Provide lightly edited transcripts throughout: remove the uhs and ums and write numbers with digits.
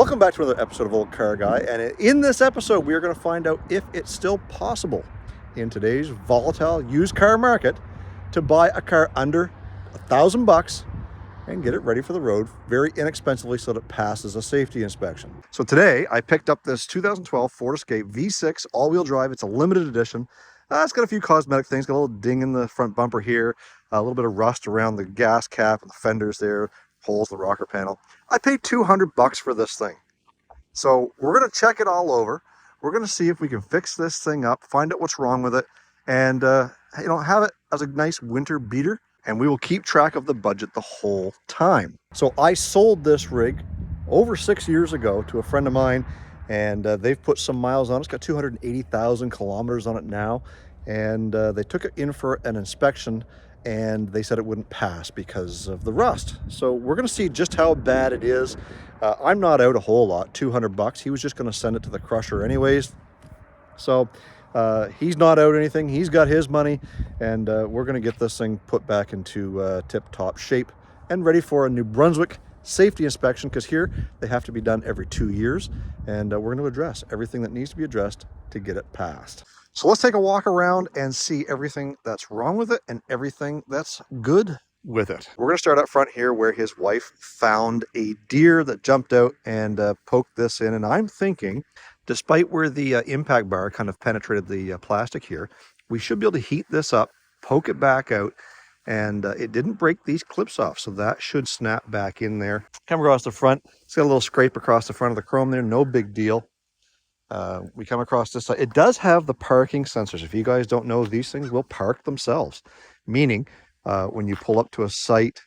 Welcome back to another episode of Olde Carr Guy, and in this episode we are going to find out if it's still possible in today's volatile used car market to buy a car under $1,000 and get it ready for the road very inexpensively so that it passes a safety inspection. So today I picked up this 2012 Ford Escape V6 all-wheel drive. It's a limited edition. It's got a few cosmetic things, got a little ding in the front bumper here, a little bit of rust around the gas cap and the fenders there, holes in the rocker panel. I paid $200 for this thing. So we're going to check it all over. We're going to see if we can fix this thing up, find out what's wrong with it, and have it as a nice winter beater. And we will keep track of the budget the whole time. So I sold this rig over 6 years ago to a friend of mine, and they've put some miles on it. It's got 280,000 kilometers on it now, and they took it in for an inspection, and they said it wouldn't pass because of the rust. So we're going to see just how bad it is. I'm not out a whole lot, $200. He was just going to send it to the crusher anyways. So he's not out anything. He's got his money, and we're going to get this thing put back into tip-top shape and ready for a New Brunswick safety inspection, because here they have to be done every 2 years, and we're going to address everything that needs to be addressed to get it passed. So let's take a walk around and see everything that's wrong with it and everything that's good with it. We're going to start up front here where his wife found a deer that jumped out and poked this in, and I'm thinking, despite where the impact bar kind of penetrated the plastic here, we should be able to heat this up, poke it back out, and it didn't break these clips off, so that should snap back in there. Come across the front, it's got a little scrape across the front of the chrome there, no big deal. We come across this side. It does have the parking sensors. If you guys don't know, these things will park themselves, meaning when you pull up to a site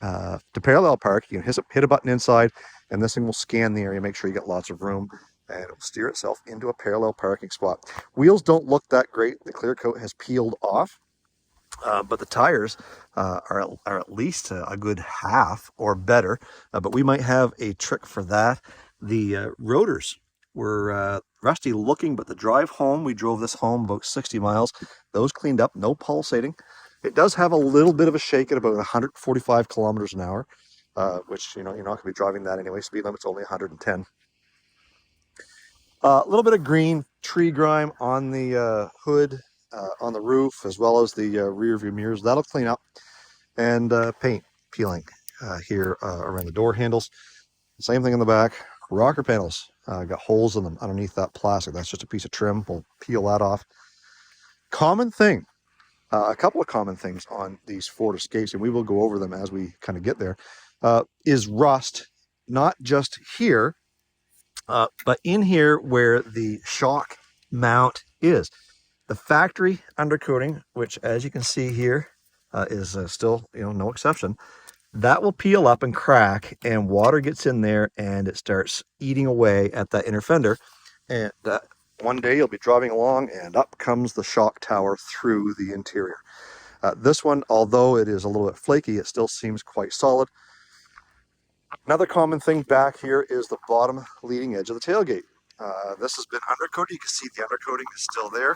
to parallel park, you can hit a button inside, and this thing will scan the area, make sure you get lots of room, and it will steer itself into a parallel parking spot. Wheels don't look that great. The clear coat has peeled off, but the tires are at least a good half or better, but we might have a trick for that. The rotors were rusty looking, but the drive home, we drove this home about 60 miles, those cleaned up, no pulsating. It does have a little bit of a shake at about 145 kilometers an hour, which, you're not going to be driving that anyway. Speed limit's only 110. A little bit of green tree grime on the hood, on the roof, as well as the rear view mirrors. That'll clean up. And paint peeling here around the door handles. Same thing in the back. Rocker panels got holes in them underneath that plastic. That's just a piece of trim. We'll peel that off. Common thing, a couple of common things on these Ford Escapes, and we will go over them as we kind of get there, is rust, not just here, but in here where the shock mount is. The factory undercoating, which as you can see here is still, no exception, that will peel up and crack, and water gets in there and it starts eating away at that inner fender. And one day you'll be driving along and up comes the shock tower through the interior. This one, although it is a little bit flaky, it still seems quite solid. Another common thing back here is the bottom leading edge of the tailgate. This has been undercoated. You can see the undercoating is still there,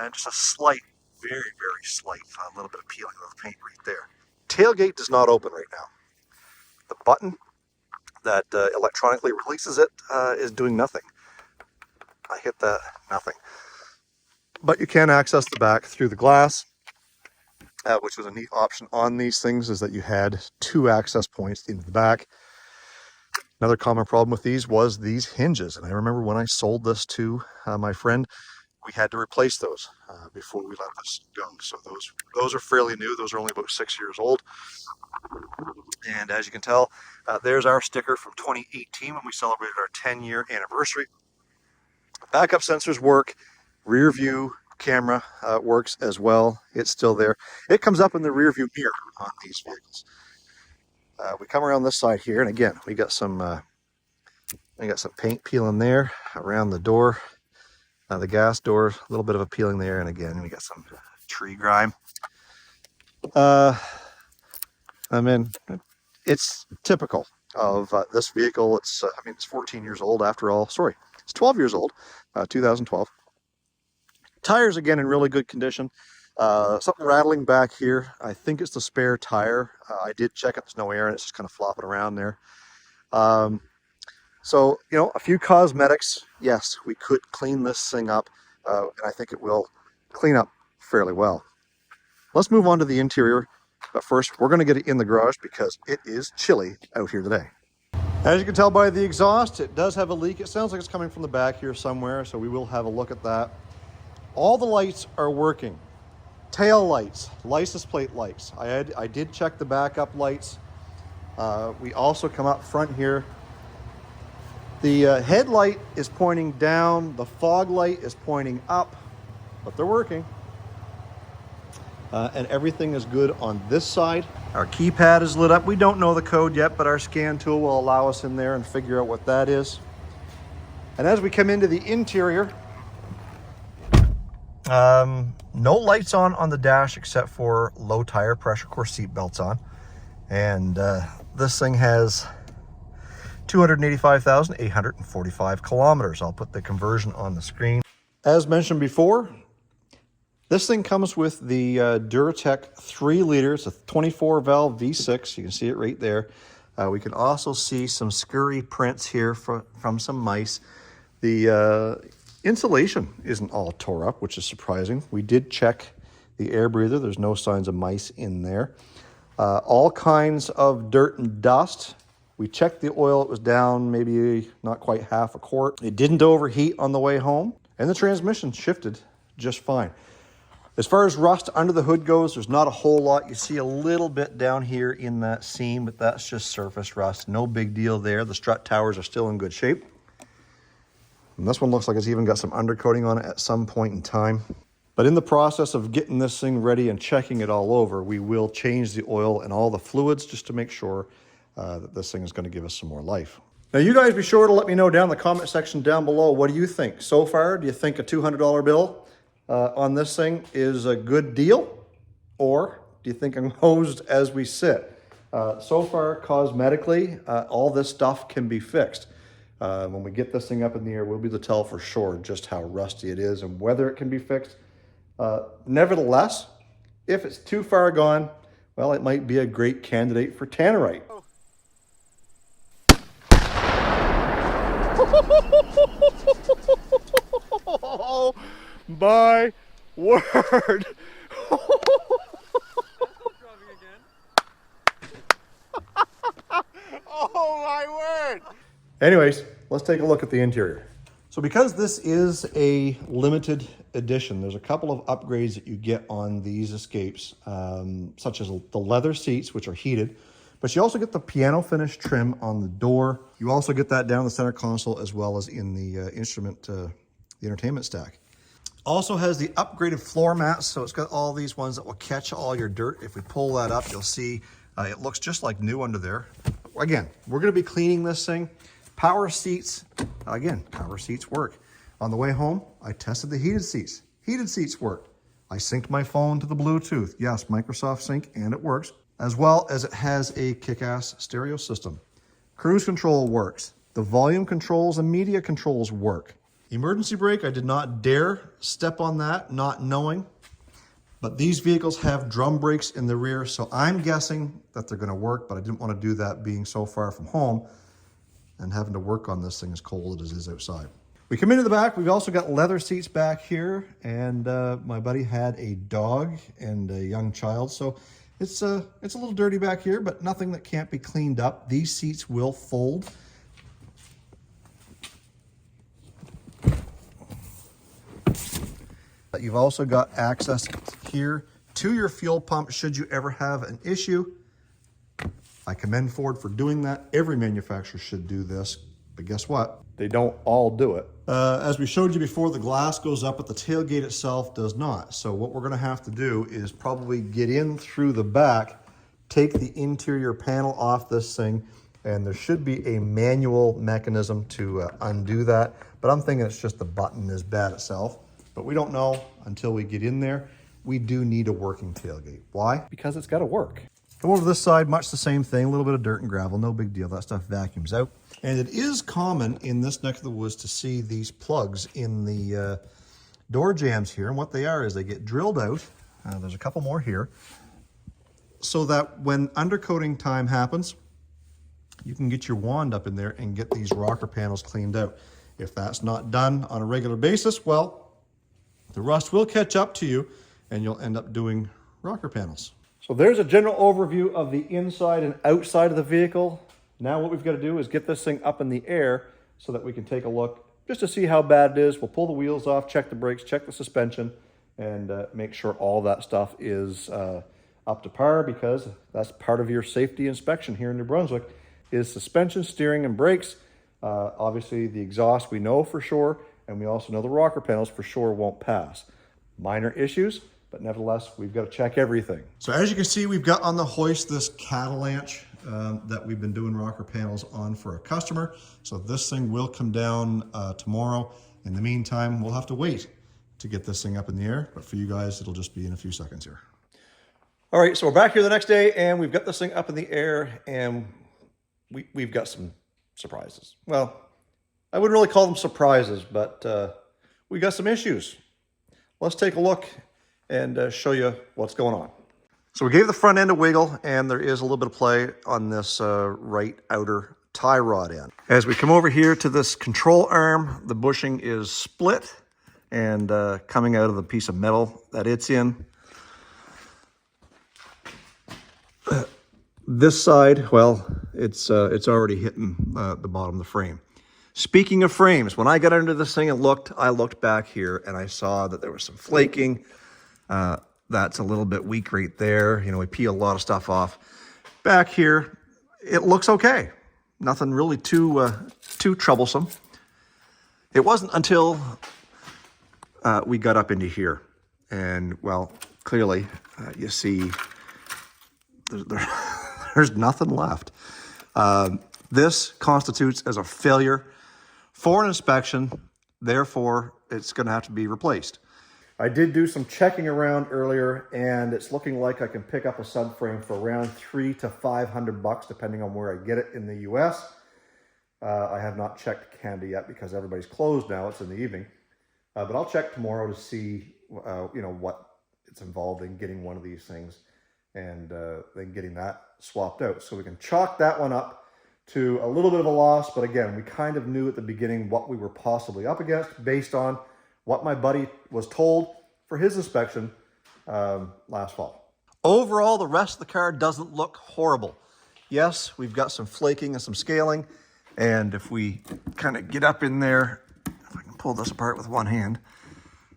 and just a slight, very, very slight, little bit of peeling of the paint right there. Tailgate does not open right now. The button that electronically releases it is doing nothing. I hit that, nothing. But you can access the back through the glass, which was a neat option on these things, is that you had 2 access points into the back. Another common problem with these was these hinges, and I remember when I sold this to my friend, we had to replace those before we let this go. So those are fairly new. Those are only about 6 years old. And as you can tell, there's our sticker from 2018 when we celebrated our 10-year anniversary. Backup sensors work. Rear view camera works as well. It's still there. It comes up in the rear view mirror on these vehicles. We come around this side here, and again, we got some paint peeling there around the door. The gas door, a little bit of a peeling there, and again, we got some tree grime. It's typical of this vehicle. It's 14 years old after all. Sorry, it's 12 years old, 2012. Tires, again, in really good condition. Something rattling back here. I think it's the spare tire. I did check it. There's no air, and it's just kind of flopping around there. So, you know, a few cosmetics. Yes, we could clean this thing up, and I think it will clean up fairly well. Let's move on to the interior, but first we're going to get it in the garage because it is chilly out here today. As you can tell by the exhaust, it does have a leak. It sounds like it's coming from the back here somewhere, so we will have a look at that. All the lights are working. Tail lights, license plate lights. I did check the backup lights. We also come up front here. The headlight is pointing down, the fog light is pointing up, but they're working. And everything is good on this side. Our keypad is lit up. We don't know the code yet, but our scan tool will allow us in there and figure out what that is. And as we come into the interior, no lights on the dash except for low tire pressure, of course, seat belts on. And this thing has 285,845 kilometers. I'll put the conversion on the screen. As mentioned before, this thing comes with the Duratec 3 liter. It's a 24 valve V6. You can see it right there. We can also see some scurry prints here from some mice. The insulation isn't all tore up, which is surprising. We did check the air breather. There's no signs of mice in there. All kinds of dirt and dust. We checked the oil. It was down maybe not quite half a quart. It didn't overheat on the way home, and the transmission shifted just fine. As far as rust under the hood goes, there's not a whole lot. You see a little bit down here in that seam, but that's just surface rust. No big deal there. The strut towers are still in good shape. And this one looks like it's even got some undercoating on it at some point in time. But in the process of getting this thing ready and checking it all over, we will change the oil and all the fluids just to make sure that this thing is going to give us some more life. Now, you guys be sure to let me know down in the comment section down below. What do you think? So far, do you think a $200 bill on this thing is a good deal? Or do you think I'm hosed as we sit? So far, cosmetically, all this stuff can be fixed. When we get this thing up in the air, we'll be able to tell for sure just how rusty it is and whether it can be fixed. Nevertheless, if it's too far gone, well, it might be a great candidate for tannerite. Oh my word! Oh my word! Anyways, let's take a look at the interior. So because this is a limited edition, there's a couple of upgrades that you get on these Escapes, such as the leather seats, which are heated, but you also get the piano finish trim on the door. You also get that down the center console as well as in the the entertainment stack. Also has the upgraded floor mats, so it's got all these ones that will catch all your dirt. If we pull that up, you'll see it looks just like new under there. Again, we're going to be cleaning this thing. Power seats, again, power seats work. On the way home, I tested the heated seats. Heated seats work. I synced my phone to the Bluetooth. Yes, Microsoft Sync, and it works. As well as it has a kick-ass stereo system. Cruise control works. The volume controls and media controls work. Emergency brake, I did not dare step on that, not knowing. But these vehicles have drum brakes in the rear, so I'm guessing that they're going to work, but I didn't want to do that being so far from home and having to work on this thing as cold as it is outside. We come into the back, we've also got leather seats back here, and my buddy had a dog and a young child, so it's a little dirty back here, but nothing that can't be cleaned up. These seats will fold. You've also got access here to your fuel pump should you ever have an issue. I commend Ford for doing that. Every manufacturer should do this, but guess what? They don't all do it. As we showed you before, the glass goes up, but the tailgate itself does not. So what we're gonna have to do is probably get in through the back, take the interior panel off this thing, and there should be a manual mechanism to undo that. But I'm thinking it's just the button is bad itself. But we don't know until we get in there. We do need a working tailgate. Why? Because it's got to work. Come over to this side, much the same thing, a little bit of dirt and gravel, no big deal. That stuff vacuums out. And it is common in this neck of the woods to see these plugs in the door jambs here. And what they are is they get drilled out. There's a couple more here. So that when undercoating time happens, you can get your wand up in there and get these rocker panels cleaned out. If that's not done on a regular basis, well, the rust will catch up to you and you'll end up doing rocker panels. So there's a general overview of the inside and outside of the vehicle. Now what we've got to do is get this thing up in the air so that we can take a look just to see how bad it is. We'll pull the wheels off, check the brakes, check the suspension, and make sure all that stuff is up to par, because that's part of your safety inspection here in New Brunswick is suspension, steering, and brakes. Obviously the exhaust we know for sure, and we also know the rocker panels for sure won't pass. Minor issues, but nevertheless, we've got to check everything. So as you can see, we've got on the hoist this Catalanch that we've been doing rocker panels on for a customer. So this thing will come down tomorrow. In the meantime, we'll have to wait to get this thing up in the air, but for you guys, it'll just be in a few seconds here. All right, so we're back here the next day and we've got this thing up in the air and we've got some surprises. Well, I wouldn't really call them surprises, but we got some issues. Let's take a look and show you what's going on. So we gave the front end a wiggle and there is a little bit of play on this right outer tie rod end. As we come over here to this control arm, the bushing is split and coming out of the piece of metal that it's in. This side, well, it's already hitting the bottom of the frame. Speaking of frames, when I got under this thing and I looked back here and I saw that there was some flaking. That's a little bit weak right there. You know, we peel a lot of stuff off. Back here, it looks okay. Nothing really too troublesome. It wasn't until we got up into here. And, well, clearly, you see there's nothing left. This constitutes as a failure for an inspection. Therefore, it's going to have to be replaced. I did do some checking around earlier, and it's looking like I can pick up a subframe for around $300 to $500, depending on where I get it in the US. I have not checked Canada yet because everybody's closed now. It's in the evening. But I'll check tomorrow to see you know, what it's involved in getting one of these things and then getting that swapped out. So we can chalk that one up to a little bit of a loss. But again, we kind of knew at the beginning what we were possibly up against based on what my buddy was told for his inspection last fall. Overall, the rest of the car doesn't look horrible. Yes, we've got some flaking and some scaling. And if we kind of get up in there, if I can pull this apart with one hand,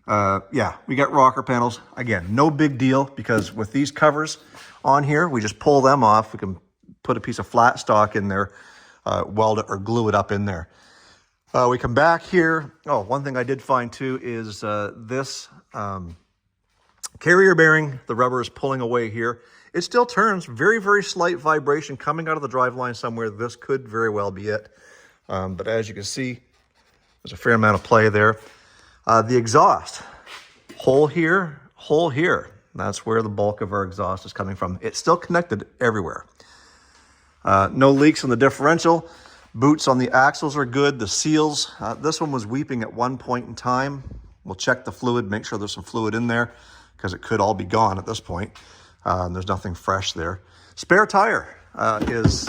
yeah, we got rocker panels. Again, no big deal, because with these covers on here, we just pull them off. We can put a piece of flat stock in there, weld it or glue it up in there. We come back here. Oh, one thing I did find too is this carrier bearing, the rubber is pulling away here. It still turns, very, very slight vibration coming out of the driveline somewhere. This could very well be it. But as you can see, there's a fair amount of play there. The exhaust, hole here, hole here. That's where the bulk of our exhaust is coming from. It's still connected everywhere. No leaks in the differential. Boots on the axles are good. The seals, this one was weeping at one point in time. We'll check the fluid, make sure there's some fluid in there, because it could all be gone at this point. There's nothing fresh there. Spare tire is,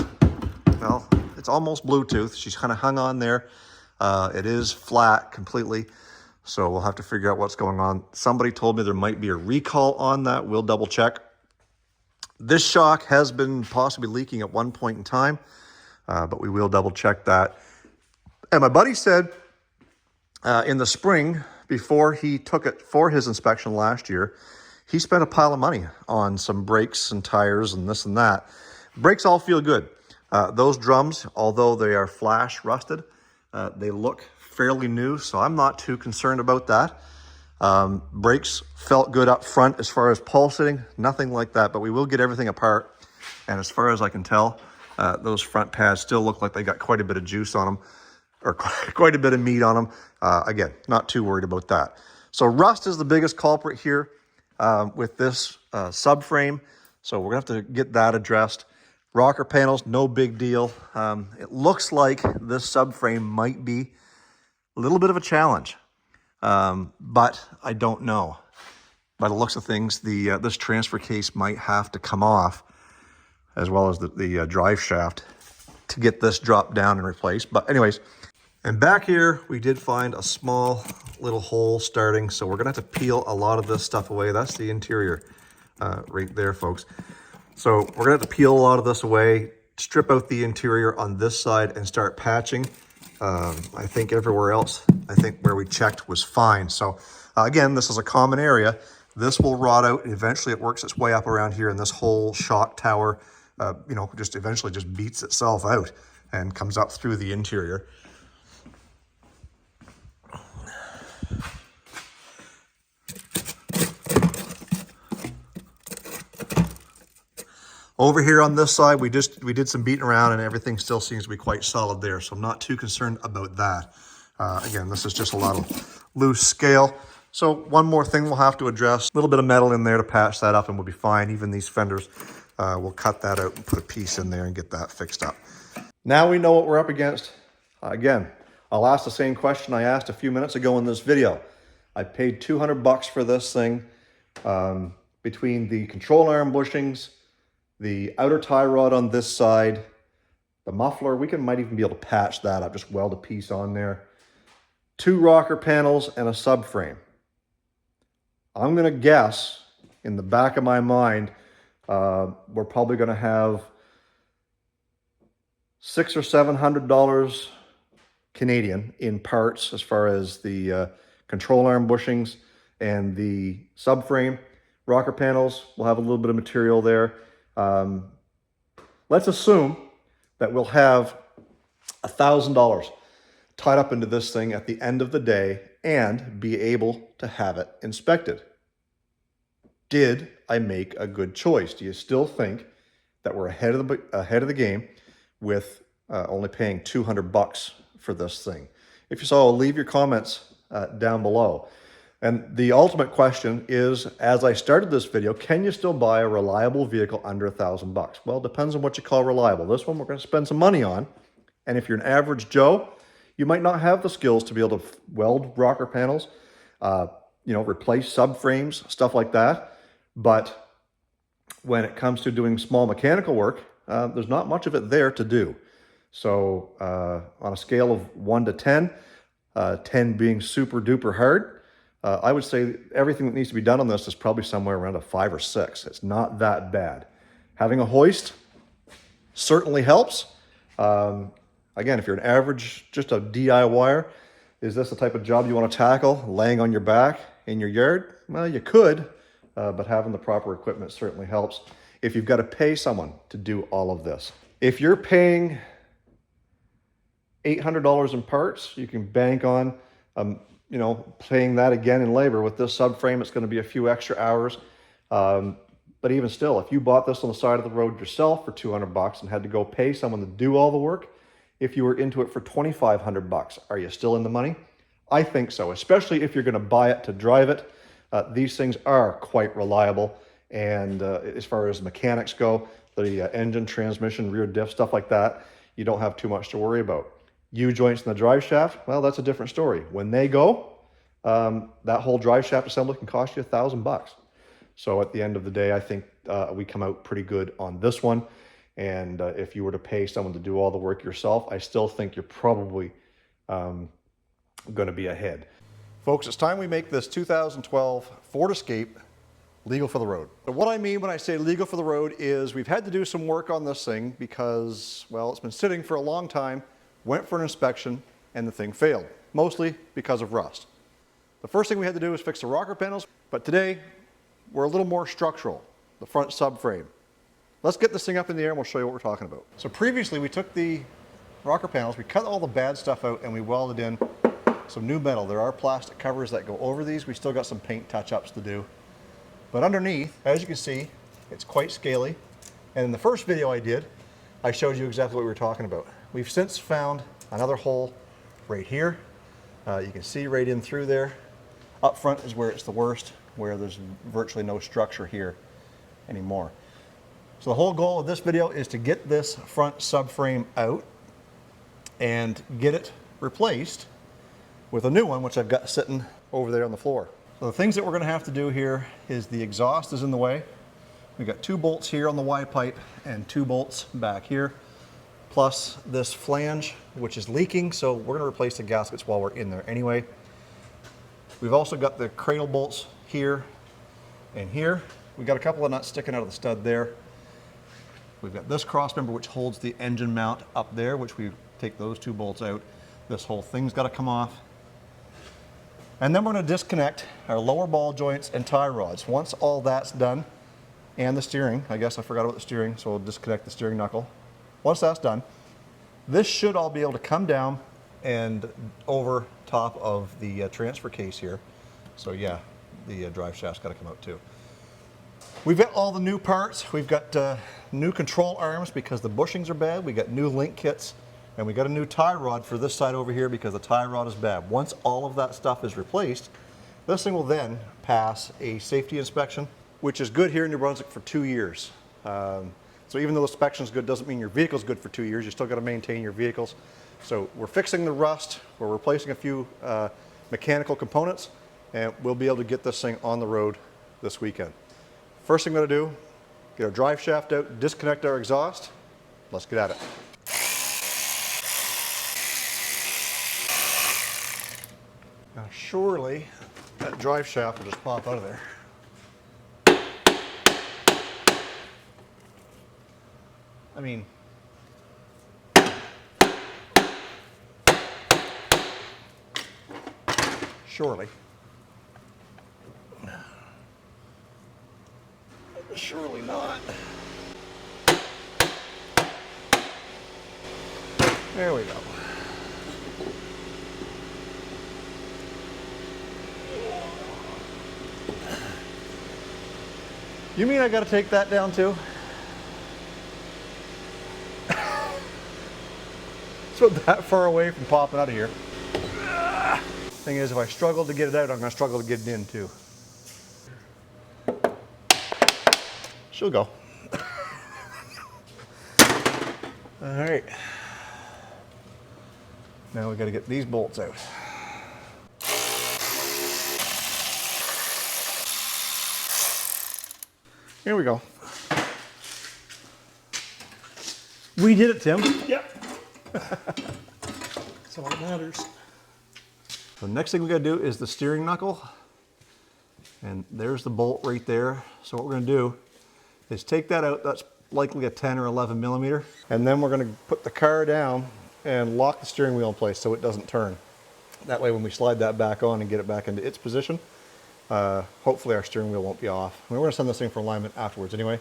well, it's almost Bluetooth. She's kind of hung on there. It is flat completely, so we'll have to figure out what's going on. Somebody told me there might be a recall on that. We'll double check. This shock has been possibly leaking at one point in time. But we will double check that. And my buddy said in the spring, before he took it for his inspection last year, he spent a pile of money on some brakes and tires and this and that. Brakes all feel good. Those drums, although they are flash rusted, they look fairly new, so I'm not too concerned about that. Brakes felt good up front as far as pulsating, nothing like that, but we will get everything apart. And as far as I can tell, those front pads still look like they got quite a bit of juice on them, or quite a bit of meat on them. Again, not too worried about that. So rust is the biggest culprit here with this subframe. So we're gonna have to get that addressed. Rocker panels, no big deal. It looks like this subframe might be a little bit of a challenge, but I don't know. By the looks of things, this transfer case might have to come off, as well as the drive shaft, to get this dropped down and replaced. But anyways, and back here, we did find a small little hole starting. So we're gonna have to peel a lot of this stuff away. That's the interior right there, folks. So we're gonna have to peel a lot of this away, strip out the interior on this side and start patching. I think everywhere else, I think where we checked was fine. So again, this is a common area. This will rot out. Eventually it works its way up around here, and this whole shock tower, you know, just eventually just beats itself out and comes up through the interior. Over here on this side, we did some beating around and everything still seems to be quite solid there. So I'm not too concerned about that. Again, this is just a lot of loose scale. So one more thing we'll have to address, a little bit of metal in there to patch that up and we'll be fine. Even these fenders, we'll cut that out and put a piece in there and get that fixed up. Now we know what we're up against. Again, I'll ask the same question I asked a few minutes ago in this video. I paid 200 bucks for this thing. Between the control arm bushings, the outer tie rod on this side, the muffler, might even be able to patch that up, just weld a piece on there. 2 rocker panels and a subframe. I'm gonna guess, in the back of my mind, we're probably gonna have $600 or $700 Canadian in parts as far as the control arm bushings and the subframe. Rocker panels, we'll have a little bit of material there. Let's assume that we'll have $1,000 tied up into this thing at the end of the day and be able to have it inspected. Did I make a good choice? Do you still think that we're ahead of the game with only paying 200 bucks for this thing? If you so, leave your comments down below. And the ultimate question is, as I started this video, can you still buy a reliable vehicle under $1,000 bucks? Well, it depends on what you call reliable. This one we're going to spend some money on. And if you're an average Joe, you might not have the skills to be able to weld rocker panels, you know, replace subframes, stuff like that. But when it comes to doing small mechanical work, there's not much of it there to do. So on a scale of 1 to 10, 10 being super duper hard, I would say everything that needs to be done on this is probably somewhere around a 5 or 6. It's not that bad. Having a hoist certainly helps. Again, if you're an average, just a DIYer, is this the type of job you want to tackle, laying on your back in your yard? Well, you could, but having the proper equipment certainly helps if you've got to pay someone to do all of this. If you're paying $800 in parts, you can bank on you know, paying that again in labor. With this subframe, it's going to be a few extra hours. But even still, if you bought this on the side of the road yourself for 200 bucks and had to go pay someone to do all the work, if you were into it for 2,500 bucks, are you still in the money? I think so, especially if you're going to buy it to drive it. These things are quite reliable. And as far as mechanics go, the engine, transmission, rear diff, stuff like that, you don't have too much to worry about. U-joints in the drive shaft, well, that's a different story. When they go, that whole drive shaft assembly can cost you $1,000 bucks. So at the end of the day, I think we come out pretty good on this one. And if you were to pay someone to do all the work yourself, I still think you're probably going to be ahead. Folks, it's time we make this 2012 Ford Escape legal for the road. But what I mean when I say legal for the road is we've had to do some work on this thing because, well, it's been sitting for a long time. Went for an inspection and the thing failed, mostly because of rust. The first thing we had to do was fix the rocker panels, but today we're a little more structural, the front subframe. Let's get this thing up in the air and we'll show you what we're talking about. So previously we took the rocker panels, we cut all the bad stuff out and we welded in some new metal. There are plastic covers that go over these. We still got some paint touch-ups to do. But underneath, as you can see, it's quite scaly. And in the first video I did, I showed you exactly what we were talking about. We've since found another hole right here. You can see right in through there. Up front is where it's the worst, where there's virtually no structure here anymore. So the whole goal of this video is to get this front subframe out and get it replaced with a new one, which I've got sitting over there on the floor. So the things that we're going to have to do here is the exhaust is in the way. We've got 2 bolts here on the Y pipe and 2 bolts back here. plus this flange, which is leaking, so we're gonna replace the gaskets while we're in there anyway. We've also got the cradle bolts here and here. We've got a couple of nuts sticking out of the stud there. We've got this cross member which holds the engine mount up there, which we take those two bolts out. This whole thing's got to come off. And then we're going to disconnect our lower ball joints and tie rods. Once all that's done, and the steering, I guess I forgot about the steering, so we'll disconnect the steering knuckle. Once that's done, this should all be able to come down and over top of the transfer case here. So yeah, the drive shaft's got to come out too. We've got all the new parts. We've got new control arms because the bushings are bad. We got new link kits, and we got a new tie rod for this side over here because the tie rod is bad. Once all of that stuff is replaced, this thing will then pass a safety inspection, which is good here in New Brunswick for 2 years. So even though the inspection is good, doesn't mean your vehicle's good for 2 years. You still got to maintain your vehicles. So we're fixing the rust. We're replacing a few mechanical components, and we'll be able to get this thing on the road this weekend. First thing I'm going to do, get our drive shaft out, disconnect our exhaust. Let's get at it. Now surely that drive shaft will just pop out of there. I mean, surely. Surely not. There we go. You mean I got to take that down too? It's not that far away from popping out of here. Thing is, if I struggle to get it out, I'm going to struggle to get it in too. She'll go. All right. Now we got to get these bolts out. Here we go. We did it, Tim. Yep. That's all that matters. The next thing we got to do is the steering knuckle. And there's the bolt right there. So what we're going to do is take that out. That's likely a 10 or 11 millimeter. And then we're going to put the car down and lock the steering wheel in place so it doesn't turn. That way when we slide that back on and get it back into its position, hopefully our steering wheel won't be off. I mean, we're going to send this thing for alignment afterwards anyway,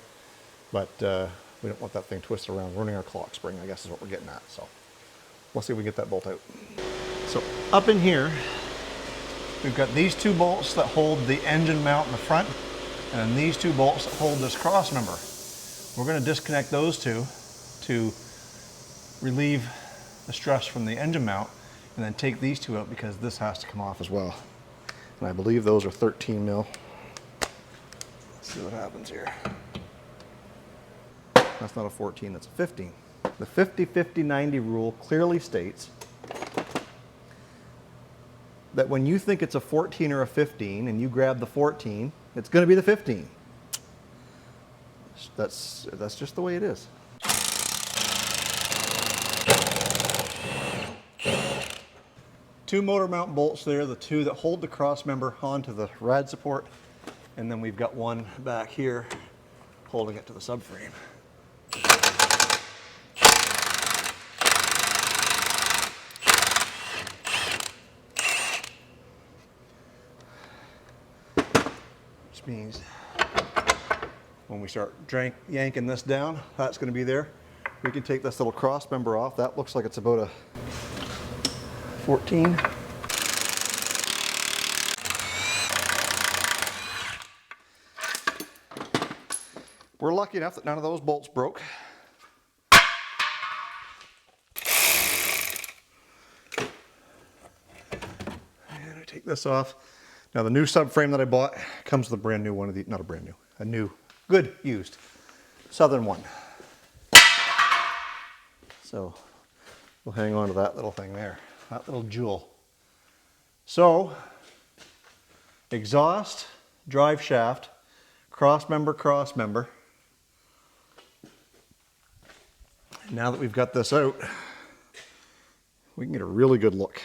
but we don't want that thing twisted around, ruining our clock spring, I guess is what we're getting at. So we'll see if we get that bolt out. So up in here, we've got these two bolts that hold the engine mount in the front, and then these two bolts that hold this cross member. We're going to disconnect those two to relieve the stress from the engine mount, and then take these two out because this has to come off as well. And I believe those are 13 mil. Let's see what happens here. That's not a 14, that's a 15. The 50-50-90 rule clearly states that when you think it's a 14 or a 15 and you grab the 14, it's going to be the 15. That's just the way it is. Two motor mount bolts there, the two that hold the cross member onto the rad support, and then we've got one back here holding it to the subframe. Which means when we start yanking this down, that's going to be there. We can take this little cross member off. That looks like it's about a 14. We're lucky enough that none of those bolts broke. And I take this off. Now the new subframe that I bought comes with a brand new one of these, not a brand new, a new, good, used, Southern one. So we'll hang on to that little thing there, that little jewel. So exhaust, drive shaft, cross member, Now that we've got this out, we can get a really good look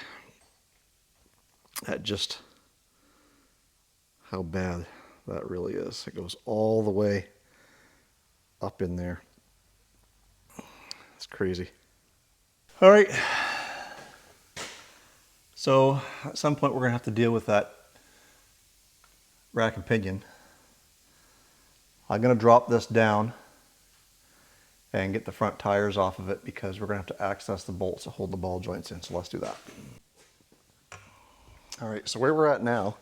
at just how bad that really is. It goes all the way up in there. It's crazy. All right. So at some point we're gonna have to deal with that rack and pinion. I'm gonna drop this down and get the front tires off of it because we're gonna have to access the bolts to hold the ball joints in. So let's do that. All right, so where we're at now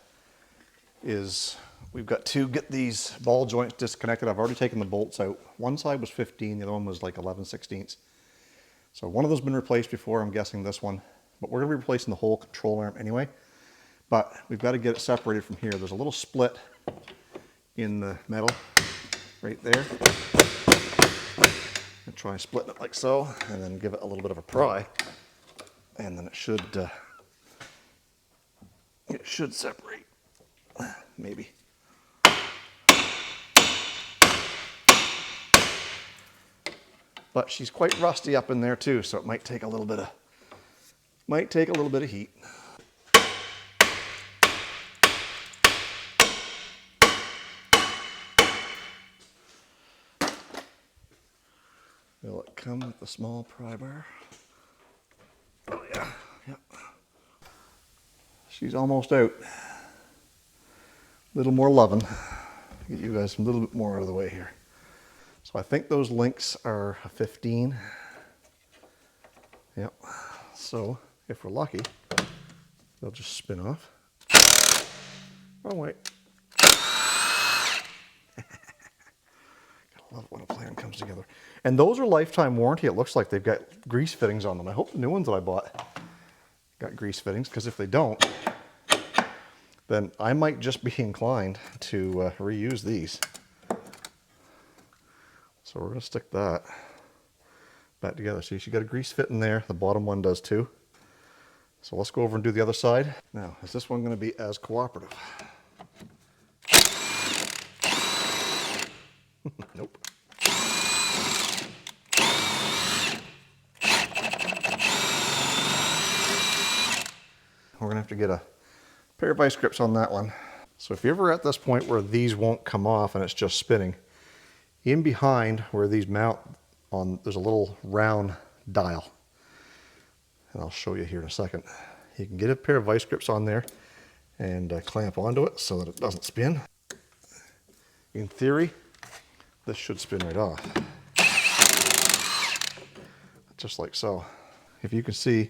is we've got to get these ball joints disconnected. I've already taken the bolts out. One side was 15, the other one was like 11/16. So one of those has been replaced before, I'm guessing this one, but we're gonna be replacing the whole control arm anyway. But we've got to get it separated from here. There's a little split in the metal right there. And try splitting it like so, and then give it a little bit of a pry, and then it should separate, maybe. But she's quite rusty up in there too, so it might take a little bit of heat. Will it come with the small pry bar? Oh yeah, yep. She's almost out. A little more loving. Get you guys a little bit more out of the way here. So I think those links are a 15. Yep. So if we're lucky, they'll just spin off. Wrong way. Love when a plan comes together. And those are lifetime warranty. It looks like they've got grease fittings on them. I hope the new ones that I bought got grease fittings, because if they don't, then I might just be inclined to reuse these. So we're going to stick that back together. See, she got a grease fit in there. The bottom one does too. So let's go over and do the other side. Now, is this one going to be as cooperative? Nope. We're gonna have to get a pair of vice grips on that one. So if you're ever at this point where these won't come off and it's just spinning, in behind where these mount on, there's a little round dial. And I'll show you here in a second. You can get a pair of vice grips on there and clamp onto it so that it doesn't spin. In theory, this should spin right off. Just like so. If you can see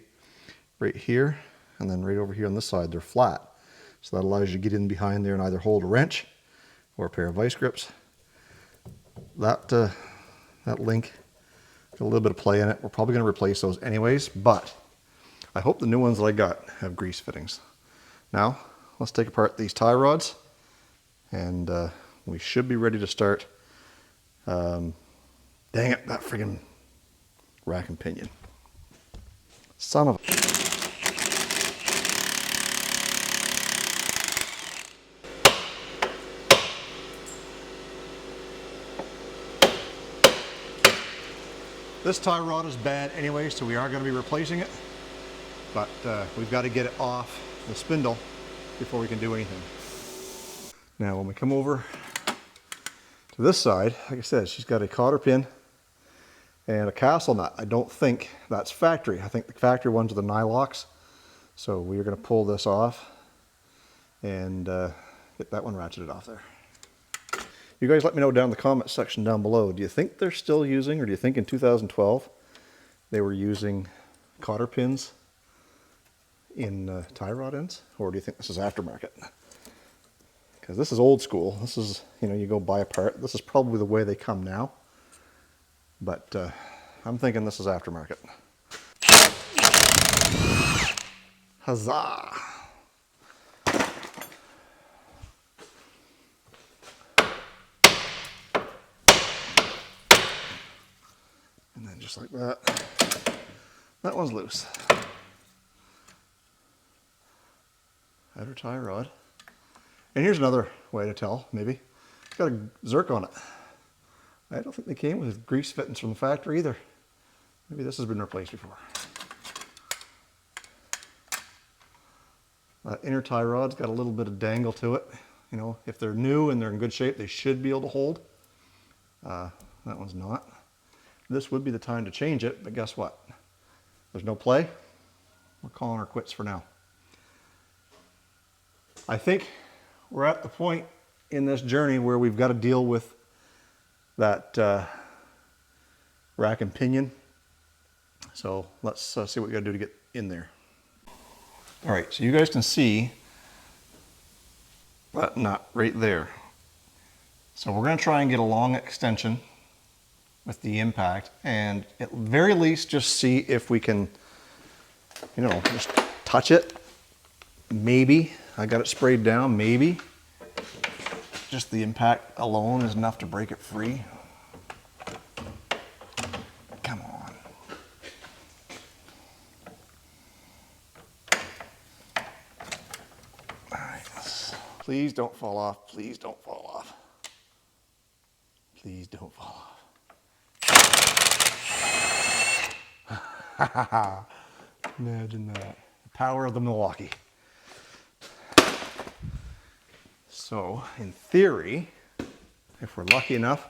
right here and then right over here on this side, they're flat. So that allows you to get in behind there and either hold a wrench or a pair of vice grips. That link, got a little bit of play in it. We're probably going to replace those anyways, but I hope the new ones that I got have grease fittings. Now, let's take apart these tie rods and we should be ready to start. Dang it, that friggin' rack and pinion. Son of a... This tie rod is bad anyway, so we are going to be replacing it. But we've got to get it off the spindle before we can do anything. Now when we come over to this side, like I said, she's got a cotter pin and a castle nut. I don't think that's factory. I think the factory ones are the nylocks. So we're going to pull this off and get that one ratcheted off there. You guys let me know down in the comment section down below. Do you think they're still using, or do you think in 2012 they were using cotter pins in tie rod ends? Or do you think this is aftermarket? Because this is old school. This is, you know, you go buy a part. This is probably the way they come now. But I'm thinking this is aftermarket. Huzzah! And then just like that, that one's loose. Outer tie rod. And here's another way to tell, maybe. It's got a zerk on it. I don't think they came with grease fittings from the factory either. Maybe this has been replaced before. That inner tie rod's got a little bit of dangle to it. You know, if they're new and they're in good shape, they should be able to hold. That one's not. This would be the time to change it, but guess what? There's no play. We're calling her quits for now. I think we're at the point in this journey where we've got to deal with that rack and pinion. So let's see what we got to do to get in there. All right, so you guys can see that nut right there. So we're going to try and get a long extension with the impact, and at the very least just see if we can, you know, just touch it. Maybe I got it sprayed down, maybe just the impact alone is enough to break it free. Come on. All right, please don't fall off, please don't fall off. Please don't fall off. Imagine that. The power of the Milwaukee. So, in theory, if we're lucky enough,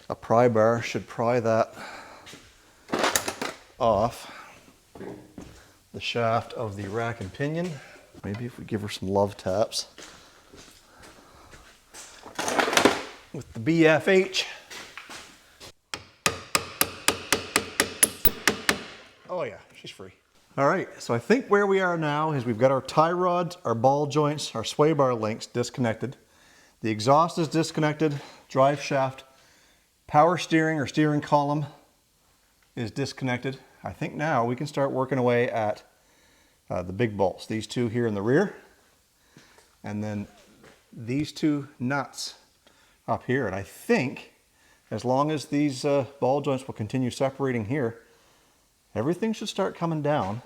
a pry bar should pry that off the shaft of the rack and pinion. Maybe if we give her some love taps with the BFH. Oh yeah, she's free. All right, so I think where we are now is we've got our tie rods, our ball joints, our sway bar links disconnected. The exhaust is disconnected, drive shaft, power steering or steering column is disconnected. I think now we can start working away at the big bolts. These two here in the rear, and then these two nuts up here. And I think as long as these ball joints will continue separating here, everything should start coming down.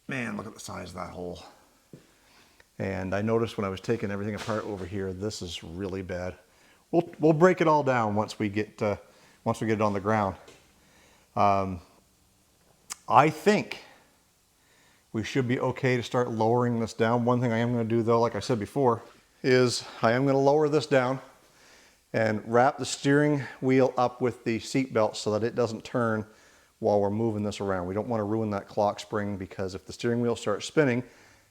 Man, look at the size of that hole. And I noticed when I was taking everything apart over here, this is really bad. We'll break it all down once we get it on the ground. I think we should be okay to start lowering this down. One thing I am going to do though, like I said before, is I am going to lower this down and wrap the steering wheel up with the seat belt so that it doesn't turn while we're moving this around. We don't want to ruin that clock spring, because if the steering wheel starts spinning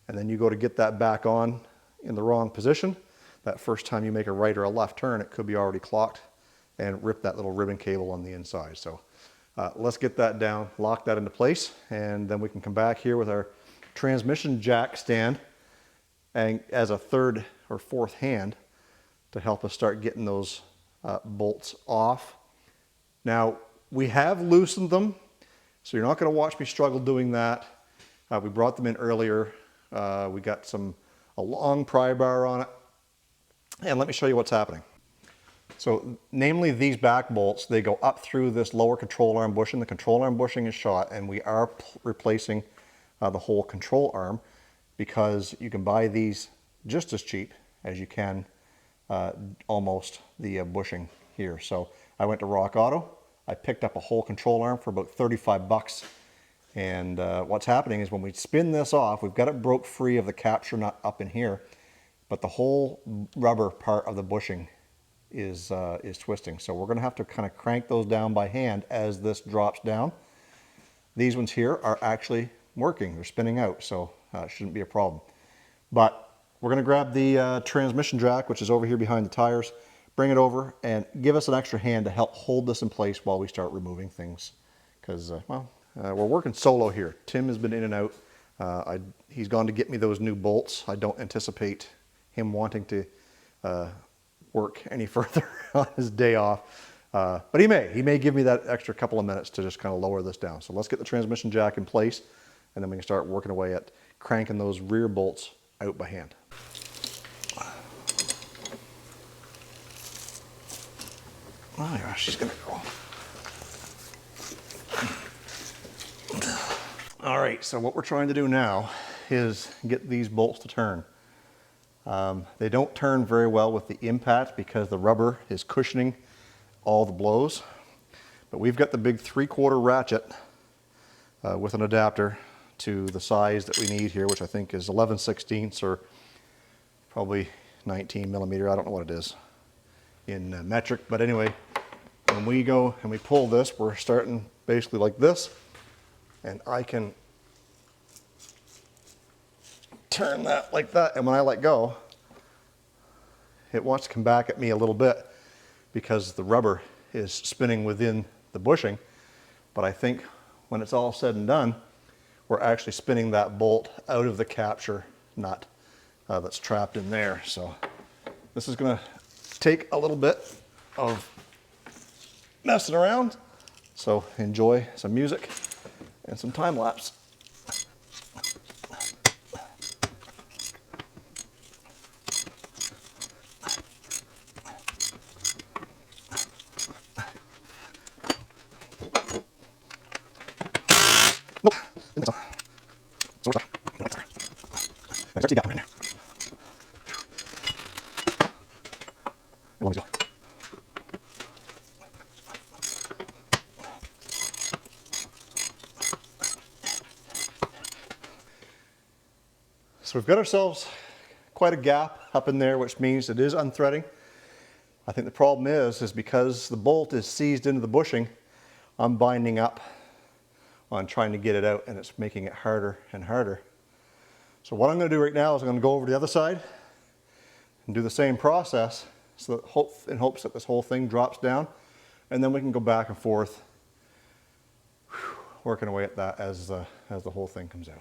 and then you go to get that back on in the wrong position, that first time you make a right or a left turn, it could be already clocked and rip that little ribbon cable on the inside. So let's get that down, lock that into place, and then we can come back here with our transmission jack stand and as a third or fourth hand to help us start getting those bolts off. Now, we have loosened them, so you're not going to watch me struggle doing that. We brought them in earlier. We got a long pry bar on it. And let me show you what's happening. So, namely these back bolts, they go up through this lower control arm bushing. The control arm bushing is shot, and we are replacing the whole control arm, because you can buy these just as cheap as you can almost the bushing here. So I went to Rock Auto. I picked up a whole control arm for about 35 bucks. And what's happening is when we spin this off, we've got it broke free of the capture nut up in here, but the whole rubber part of the bushing is twisting. So we're going to have to kind of crank those down by hand as this drops down. These ones here are actually working. They're spinning out, so it shouldn't be a problem. But we're going to grab the transmission jack, which is over here behind the tires, bring it over and give us an extra hand to help hold this in place while we start removing things. Because, we're working solo here. Tim has been in and out. He's gone to get me those new bolts. I don't anticipate him wanting to work any further on his day off. But he may give me that extra couple of minutes to just kind of lower this down. So let's get the transmission jack in place, and then we can start working away at cranking those rear bolts out by hand. Oh yeah, she's gonna go. All right, so what we're trying to do now is get these bolts to turn. They don't turn very well with the impact because the rubber is cushioning all the blows. But we've got the big 3/4 ratchet with an adapter to the size that we need here, which I think is 11/16 or probably 19 millimeter. I don't know what it is in metric, but anyway, when we go and we pull this, we're starting basically like this, and I can turn that like that, and when I let go, it wants to come back at me a little bit because the rubber is spinning within the bushing. But I think when it's all said and done, we're actually spinning that bolt out of the capture nut that's trapped in there. So this is going to take a little bit of messing around. So enjoy some music and some time lapse. So we've got ourselves quite a gap up in there, which means it is unthreading. I think the problem is because the bolt is seized into the bushing, I'm binding up on trying to get it out, and it's making it harder and harder. So what I'm going to do right now is I'm going to go over to the other side and do the same process, so that in hopes that this whole thing drops down, and then we can go back and forth, working away at that as the whole thing comes out.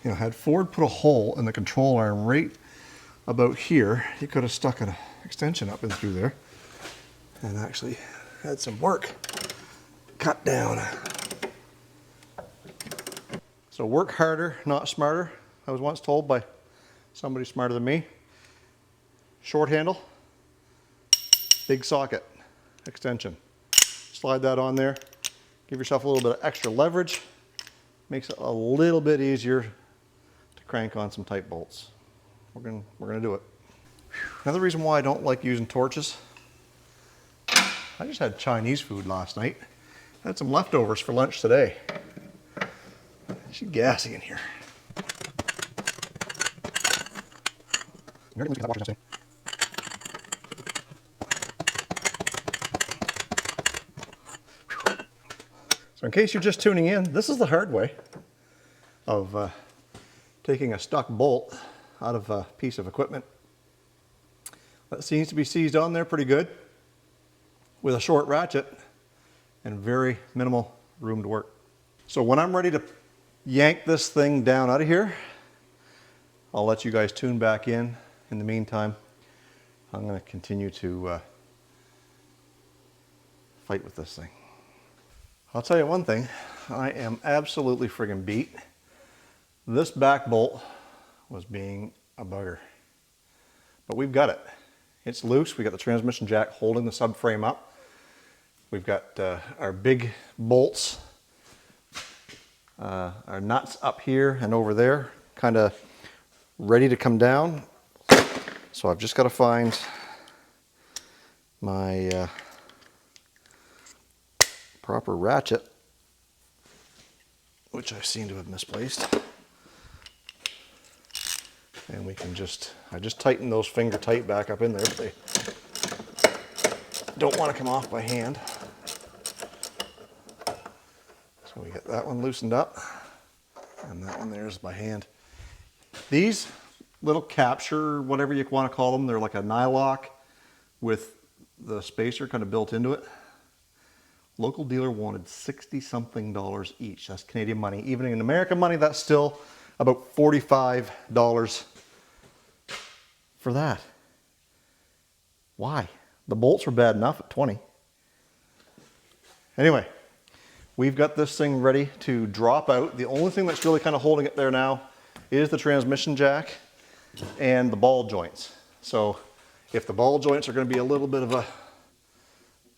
You know, had Ford put a hole in the control arm right about here, he could have stuck an extension up in through there and actually had some work cut down. So work harder, not smarter. I was once told by somebody smarter than me. Short handle, big socket, extension. Slide that on there. Give yourself a little bit of extra leverage. Makes it a little bit easier to crank on some tight bolts. We're gonna do it. Another reason why I don't like using torches. I just had Chinese food last night. I had some leftovers for lunch today. It's gassy in here. So in case you're just tuning in, this is the hard way of taking a stuck bolt out of a piece of equipment. That seems to be seized on there pretty good with a short ratchet and very minimal room to work. So when I'm ready to yank this thing down out of here, I'll let you guys tune back in. In the meantime, I'm going to continue to fight with this thing. I'll tell you one thing, I am absolutely friggin' beat. This back bolt was being a bugger, but we've got it. It's loose. We got the transmission jack holding the subframe up. We've got our big bolts, our nuts up here and over there, kind of ready to come down. So I've just got to find my proper ratchet, which I seem to have misplaced. And we can I just tightened those finger tight back up in there, but they don't want to come off by hand. So we get that one loosened up, and that one there's by hand. These little capture, whatever you want to call them, they're like a nylock with the spacer kind of built into it. Local dealer wanted $60-something each. That's Canadian money. Even in American money, that's still about $45 for that. Why? The bolts were bad enough at 20. Anyway, we've got this thing ready to drop out. The only thing that's really kind of holding it there now is the transmission jack and the ball joints. So if the ball joints are going to be a little bit of a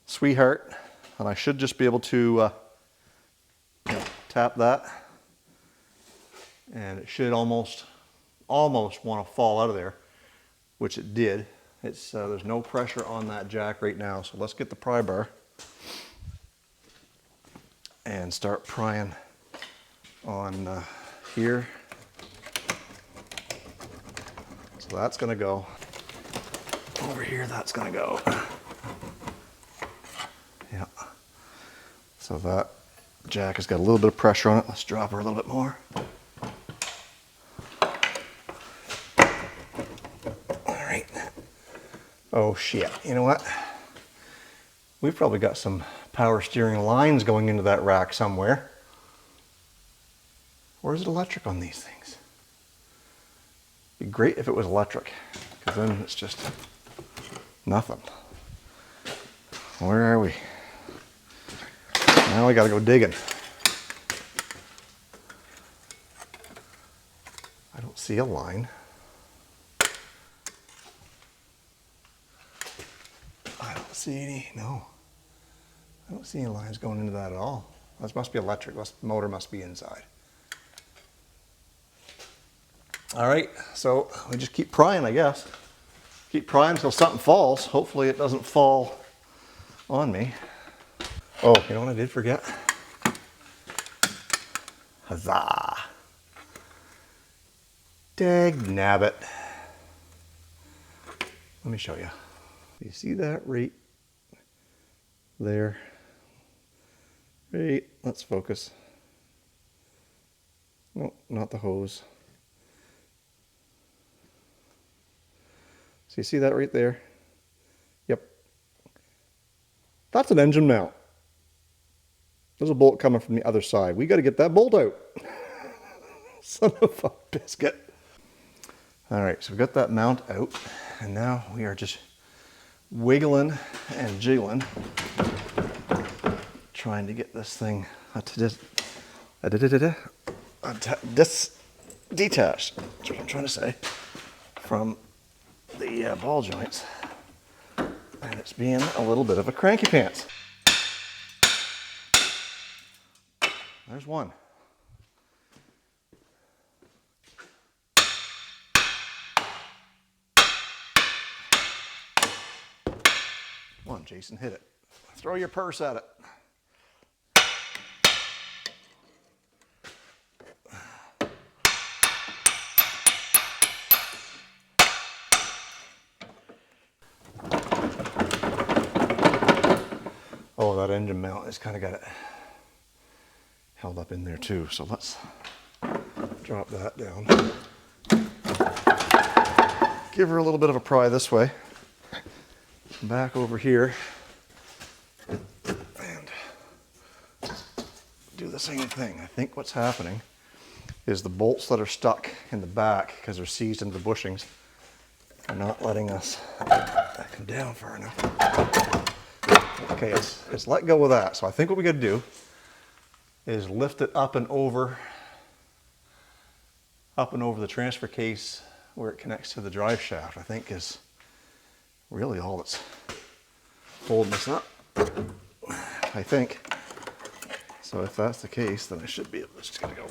sweetheart, and I should just be able to tap that, and it should almost want to fall out of there, which it did. There's no pressure on that jack right now, so let's get the pry bar and start prying on here. So that's gonna go. Over here, that's gonna go. Yeah. So that jack has got a little bit of pressure on it. Let's drop her a little bit more. All right. Oh shit, you know what? We've probably got some power steering lines going into that rack somewhere. Or is it electric on these things? It'd be great if it was electric, because then it's just nothing. Where are we? Now we gotta go digging. I don't see a line. I don't see any, no. I don't see any lines going into that at all. This must be electric, this motor must be inside. All right, so we just keep prying, I guess. Keep prying until something falls. Hopefully it doesn't fall on me. Oh, you know what I did forget? Huzzah! Dag nabbit. Let me show you. You see that right there? Right, let's focus. No, not the hose. So you see that right there? Yep. That's an engine mount. There's a bolt coming from the other side. We got to get that bolt out. Son of a biscuit. All right, so we got that mount out, and now we are just wiggling and jiggling, trying to get this thing detached. That's what I'm trying to say, from the ball joints, and it's being a little bit of a cranky pants. There's one. Come on, Jason, hit it. Throw your purse at it. Oh, that engine mount has kind of got it held up in there too. So let's drop that down. Give her a little bit of a pry this way. Back over here. And do the same thing. I think what's happening is the bolts that are stuck in the back, because they're seized into the bushings, are not letting us come down far enough. Okay, it's let go of that. So I think what we got to do is lift it up and over the transfer case where it connects to the drive shaft. I think is really all that's holding us up. I think. So if that's the case, then I should be able to just gonna go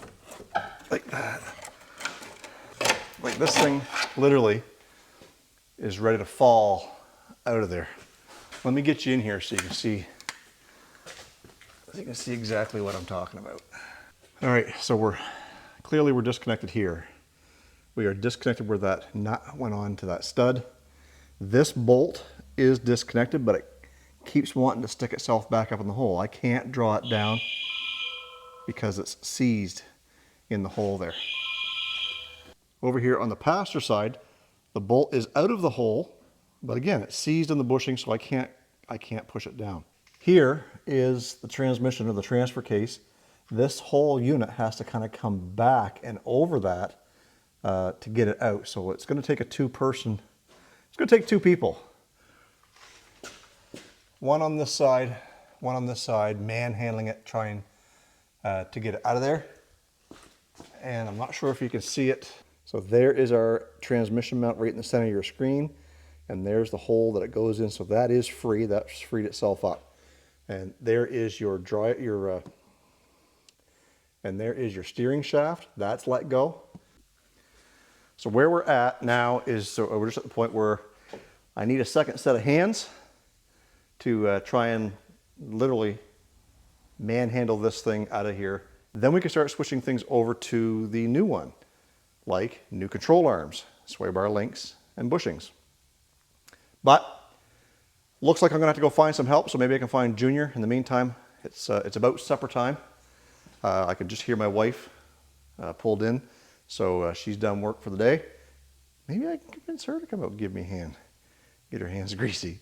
like that. Like this thing literally is ready to fall out of there. Let me get you in here so you can see exactly what I'm talking about. All right, so we're disconnected here. We are disconnected where that nut went on to that stud. This bolt is disconnected, but it keeps wanting to stick itself back up in the hole. I can't draw it down because it's seized in the hole there. Over here on the passenger side, the bolt is out of the hole, but again, it's seized in the bushing, so I can't push it down. Here is the transmission or the transfer case. This whole unit has to kind of come back and over that to get it out. So it's going to take it's going to take two people. One on this side, manhandling it, trying to get it out of there. And I'm not sure if you can see it. So there is our transmission mount right in the center of your screen. And there's the hole that it goes in. So that is free. That's freed itself up. And there is your steering shaft. That's let go. So where we're at now is, so we're just at the point where I need a second set of hands to try and literally manhandle this thing out of here. Then we can start switching things over to the new one, like new control arms, sway bar links, and bushings. But looks like I'm gonna have to go find some help, so maybe I can find Junior. In the meantime, it's about supper time. I could just hear my wife pulled in, so she's done work for the day. Maybe I can convince her to come out and give me a hand. Get her hands greasy.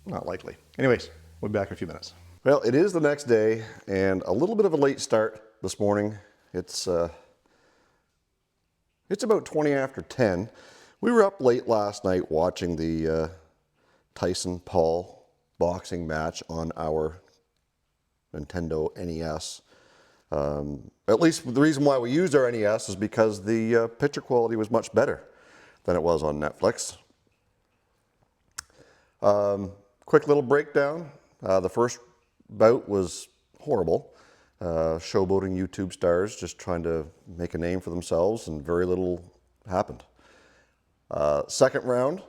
Not likely. Anyways, we'll be back in a few minutes. Well, it is the next day, and a little bit of a late start this morning. It's about 20 after 10. We were up late last night watching the Tyson-Paul boxing match on our Nintendo NES. At least the reason why we used our NES is because the picture quality was much better than it was on Netflix. Quick little breakdown. The first bout was horrible. Showboating YouTube stars just trying to make a name for themselves, and very little happened. Second round,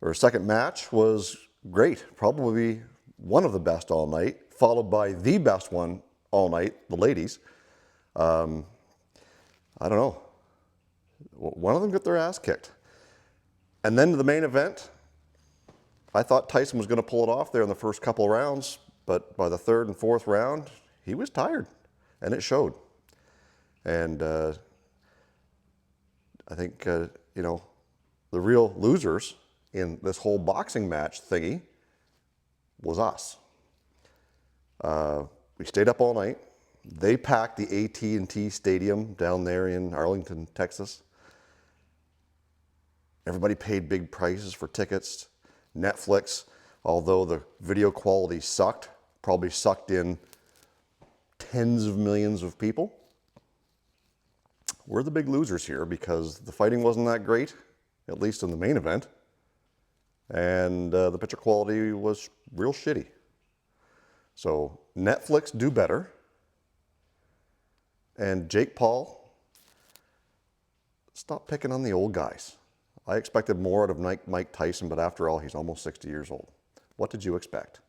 or second match, was great. Probably one of the best all night, followed by the best one all night, the ladies. I don't know. One of them got their ass kicked. And then to the main event, I thought Tyson was going to pull it off there in the first couple of rounds, but by the third and fourth round, he was tired, and it showed. And I think, you know, the real losers in this whole boxing match thingy was us. We stayed up all night. They packed the AT&T Stadium down there in Arlington, Texas. Everybody paid big prices for tickets. Netflix, although the video quality sucked, probably sucked in tens of millions of people. We're the big losers here because the fighting wasn't that great, at least in the main event. And the picture quality was real shitty. So Netflix, do better. And Jake Paul, stop picking on the old guys. I expected more out of Mike Tyson, but after all, he's almost 60 years old. What did you expect?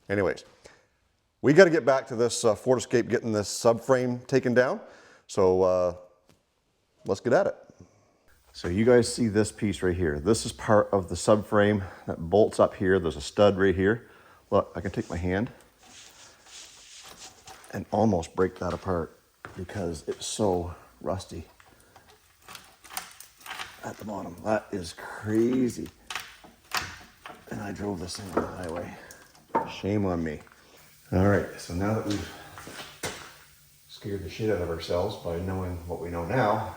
Anyways, we got to get back to this Ford Escape, getting this subframe taken down. So let's get at it. So you guys see this piece right here. This is part of the subframe that bolts up here. There's a stud right here. Look, I can take my hand and almost break that apart because it's so rusty at the bottom. That is crazy. And I drove this thing on the highway. Shame on me. All right, so now that we've scared the shit out of ourselves by knowing what we know now,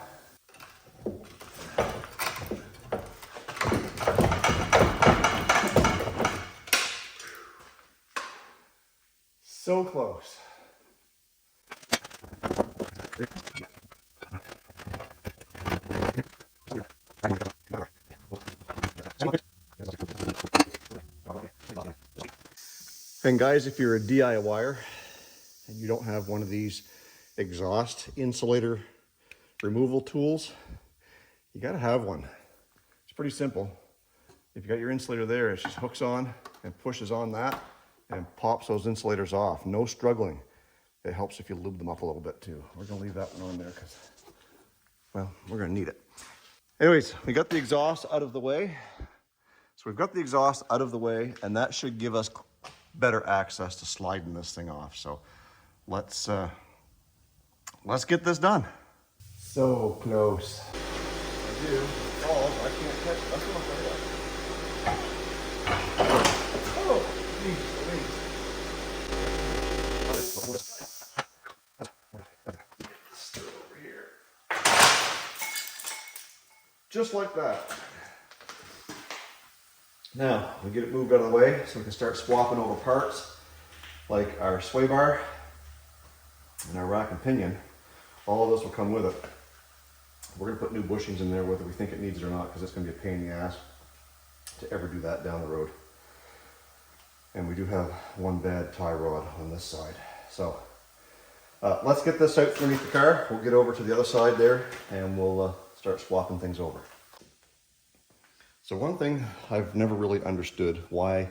so close. And guys, if you're a DIYer and you don't have one of these exhaust insulator removal tools, you gotta have one. It's pretty simple. If you got your insulator there, it just hooks on and pushes on that and pops those insulators off. No struggling. It helps if you lube them up a little bit too. We're gonna leave that one on there because, well, we're gonna need it. Anyways, we got the exhaust out of the way. So we've got the exhaust out of the way, and that should give us better access to sliding this thing off. So let's get this done. So close. I do. Oh, I can't catch it. That's what I'm afraid of. Oh, geez, over here. Just like that. Now, we get it moved out of the way so we can start swapping over parts like our sway bar and our rack and pinion. All of this will come with it. We're going to put new bushings in there whether we think it needs it or not, because it's going to be a pain in the ass to ever do that down the road. And we do have one bad tie rod on this side. So let's get this out underneath the car. We'll get over to the other side there and we'll start swapping things over. So one thing I've never really understood why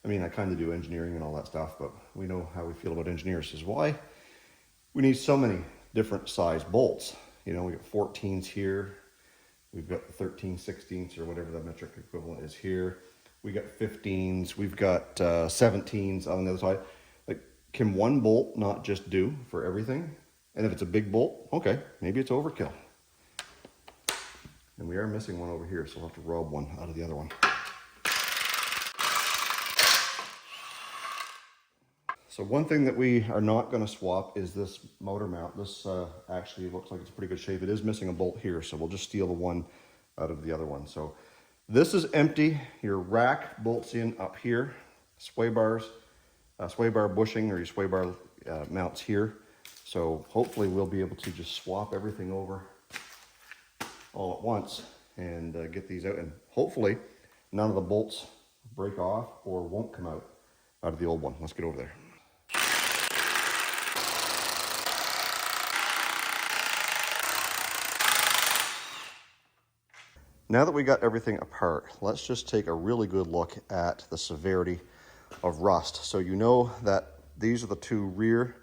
I mean, I kind of do engineering and all that stuff, but we know how we feel about engineers. Is why we need so many different size bolts. You know, we got 14s here. We've got the 13, 16s, or whatever the metric equivalent is here. We got 15s. We've got 17s on the other side. Like, can one bolt not just do for everything? And if it's a big bolt, okay, maybe it's overkill. And we are missing one over here, so we'll have to rob one out of the other one. So one thing that we are not going to swap is this motor mount. This actually looks like it's in pretty good shape. It is missing a bolt here, so we'll just steal the one out of the other one. So this is empty. Your rack bolts in up here. Sway bars, sway bar bushing, or your sway bar mounts here. So hopefully we'll be able to just swap everything over all at once and get these out. And hopefully none of the bolts break off or won't come out of the old one. Let's get over there. Now that we got everything apart, let's just take a really good look at the severity of rust. So you know that these are the two rear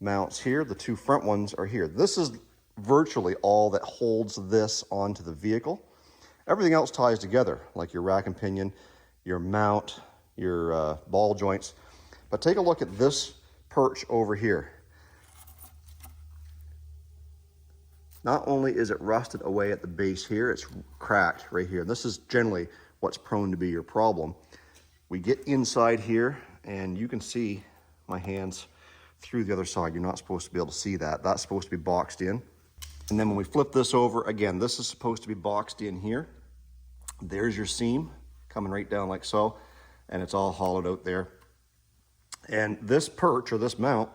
mounts here, the two front ones are here. This is virtually all that holds this onto the vehicle. Everything else ties together, like your rack and pinion, your mount, your ball joints. But take a look at this perch over here. Not only is it rusted away at the base here, it's cracked right here. This is generally what's prone to be your problem. We get inside here and you can see my hands through the other side. You're not supposed to be able to see that. That's supposed to be boxed in. And then when we flip this over, again, this is supposed to be boxed in here. There's your seam coming right down like so, and it's all hollowed out there. And this perch or this mount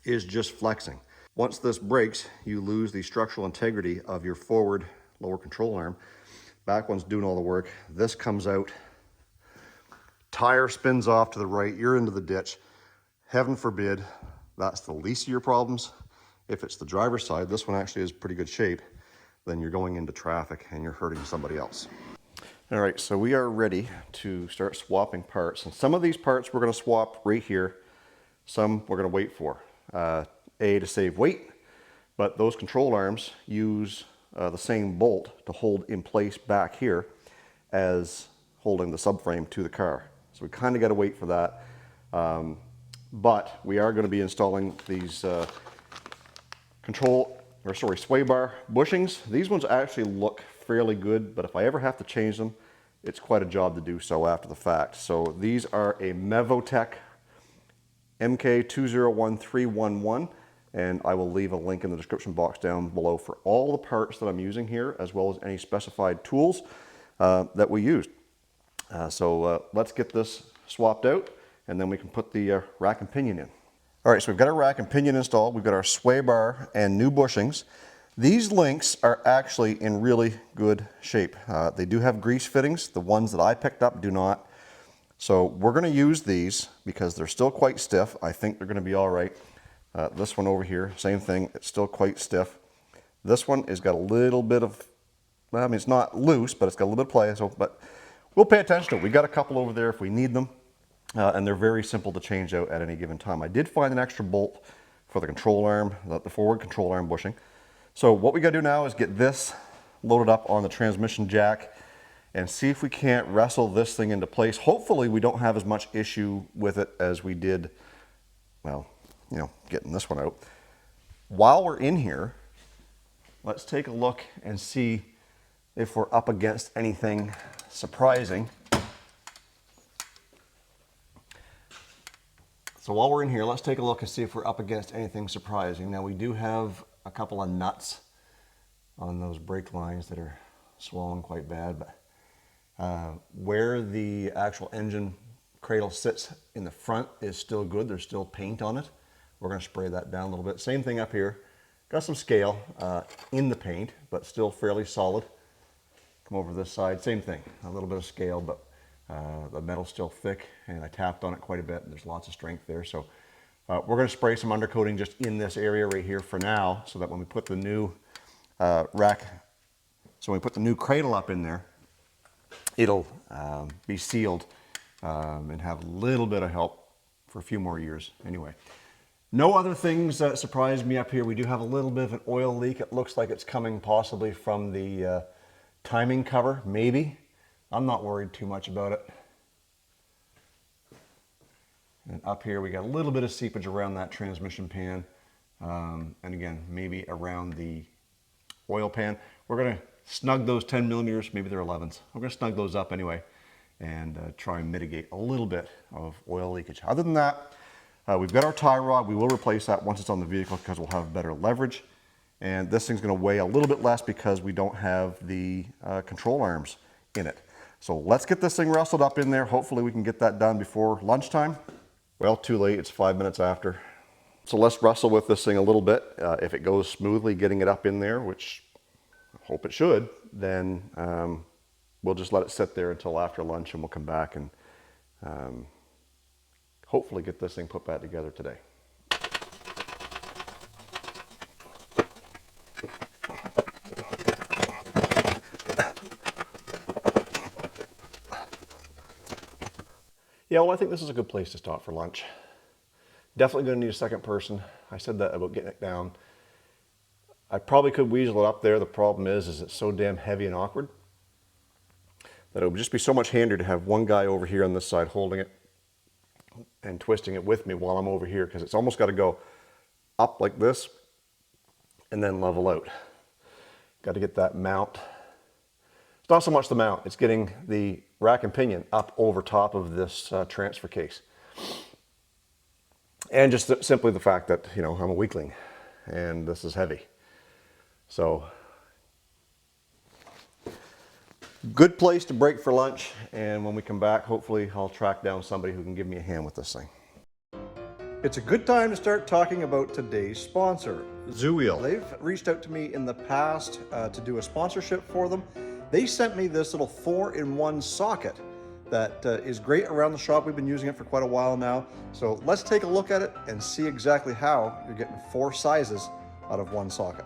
is just flexing. Once this breaks, you lose the structural integrity of your forward lower control arm. Back one's doing all the work. This comes out, tire spins off to the right, you're into the ditch. Heaven forbid, that's the least of your problems. If it's the driver's side, this one actually is pretty good shape, then you're going into traffic and you're hurting somebody else. All right, so we are ready to start swapping parts. And some of these parts we're gonna swap right here. Some we're gonna wait for. To save weight, but those control arms use the same bolt to hold in place back here as holding the subframe to the car. So we kind of got to wait for that. But we are going to be installing these sway bar bushings. These ones actually look fairly good, but if I ever have to change them, it's quite a job to do so after the fact. So these are a Mevotech MK201311. And I will leave a link in the description box down below for all the parts that I'm using here, as well as any specified tools that we used. So let's get this swapped out, and then we can put the rack and pinion in. All right, so we've got our rack and pinion installed. We've got our sway bar and new bushings. These links are actually in really good shape. They do have grease fittings. The ones that I picked up do not. So we're going to use these because they're still quite stiff. I think they're going to be all right. This one over here, same thing, it's still quite stiff. This one has got a little bit of, well, I mean, it's not loose, but it's got a little bit of play, so, but we'll pay attention to it. We got a couple over there if we need them, and they're very simple to change out at any given time. I did find an extra bolt for the control arm, the forward control arm bushing. So what we got to do now is get this loaded up on the transmission jack and see if we can't wrestle this thing into place. Hopefully we don't have as much issue with it as we did, well, you know, getting this one out. While we're in here, let's take a look and see if we're up against anything surprising. So while we're in here, let's take a look and see if we're up against anything surprising. Now we do have a couple of nuts on those brake lines that are swollen quite bad, but where the actual engine cradle sits in the front is still good. There's still paint on it. We're going to spray that down a little bit. Same thing up here. Got some scale in the paint, but still fairly solid. Come over this side, same thing. A little bit of scale, but the metal's still thick, and I tapped on it quite a bit, and there's lots of strength there. So we're going to spray some undercoating just in this area right here for now, so that when we put the new so when we put the new cradle up in there, it'll be sealed and have a little bit of help for a few more years anyway. No other things that surprised me up here. We do have a little bit of an oil leak. It looks like it's coming possibly from the timing cover, maybe. I'm not worried too much about it. And up here we got a little bit of seepage around that transmission pan. And again, maybe around the oil pan. We're going to snug those 10 millimeters, maybe they're 11s. We're going to snug those up anyway and try and mitigate a little bit of oil leakage. Other than that, we've got our tie rod. We will replace that once it's on the vehicle because we'll have better leverage. And this thing's going to weigh a little bit less because we don't have the control arms in it. So let's get this thing rustled up in there. Hopefully we can get that done before lunchtime. Well, too late. It's 5 minutes after. So let's wrestle with this thing a little bit. If it goes smoothly getting it up in there, which I hope it should, then we'll just let it sit there until after lunch and we'll come back and hopefully get this thing put back together today. Yeah, well, I think this is a good place to stop for lunch. Definitely going to need a second person. I said that about getting it down. I probably could weasel it up there. The problem is it's so damn heavy and awkward that it would just be so much handier to have one guy over here on this side holding it and twisting it with me while I'm over here, because it's almost got to go up like this and then level out. Got to get that mount. It's not so much the mount, it's getting the rack and pinion up over top of this transfer case. And just simply the fact that, you know, I'm a weakling and this is heavy. So, good place to break for lunch, and when we come back, hopefully I'll track down somebody who can give me a hand with this thing. It's a good time to start talking about today's sponsor, Zuwheel. They've reached out to me in the past to do a sponsorship for them. They sent me this little 4-in-1 socket that is great around the shop. We've been using it for quite a while now. So let's take a look at it and see exactly how you're getting 4 sizes out of one socket.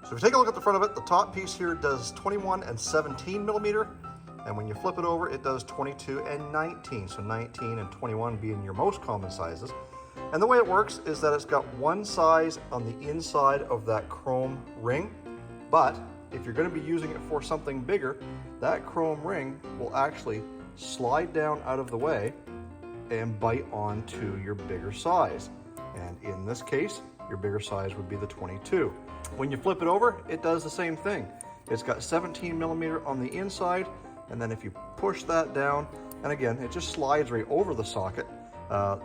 So if you take a look at the front of it, the top piece here does 21 and 17 millimeter. And when you flip it over, it does 22 and 19. So 19 and 21 being your most common sizes. And the way it works is that it's got one size on the inside of that chrome ring. But if you're going to be using it for something bigger, that chrome ring will actually slide down out of the way and bite onto your bigger size. And in this case, your bigger size would be the 22. When you flip it over, it does the same thing. It's got 17 millimeter on the inside, and then if you push that down, and again, it just slides right over the socket,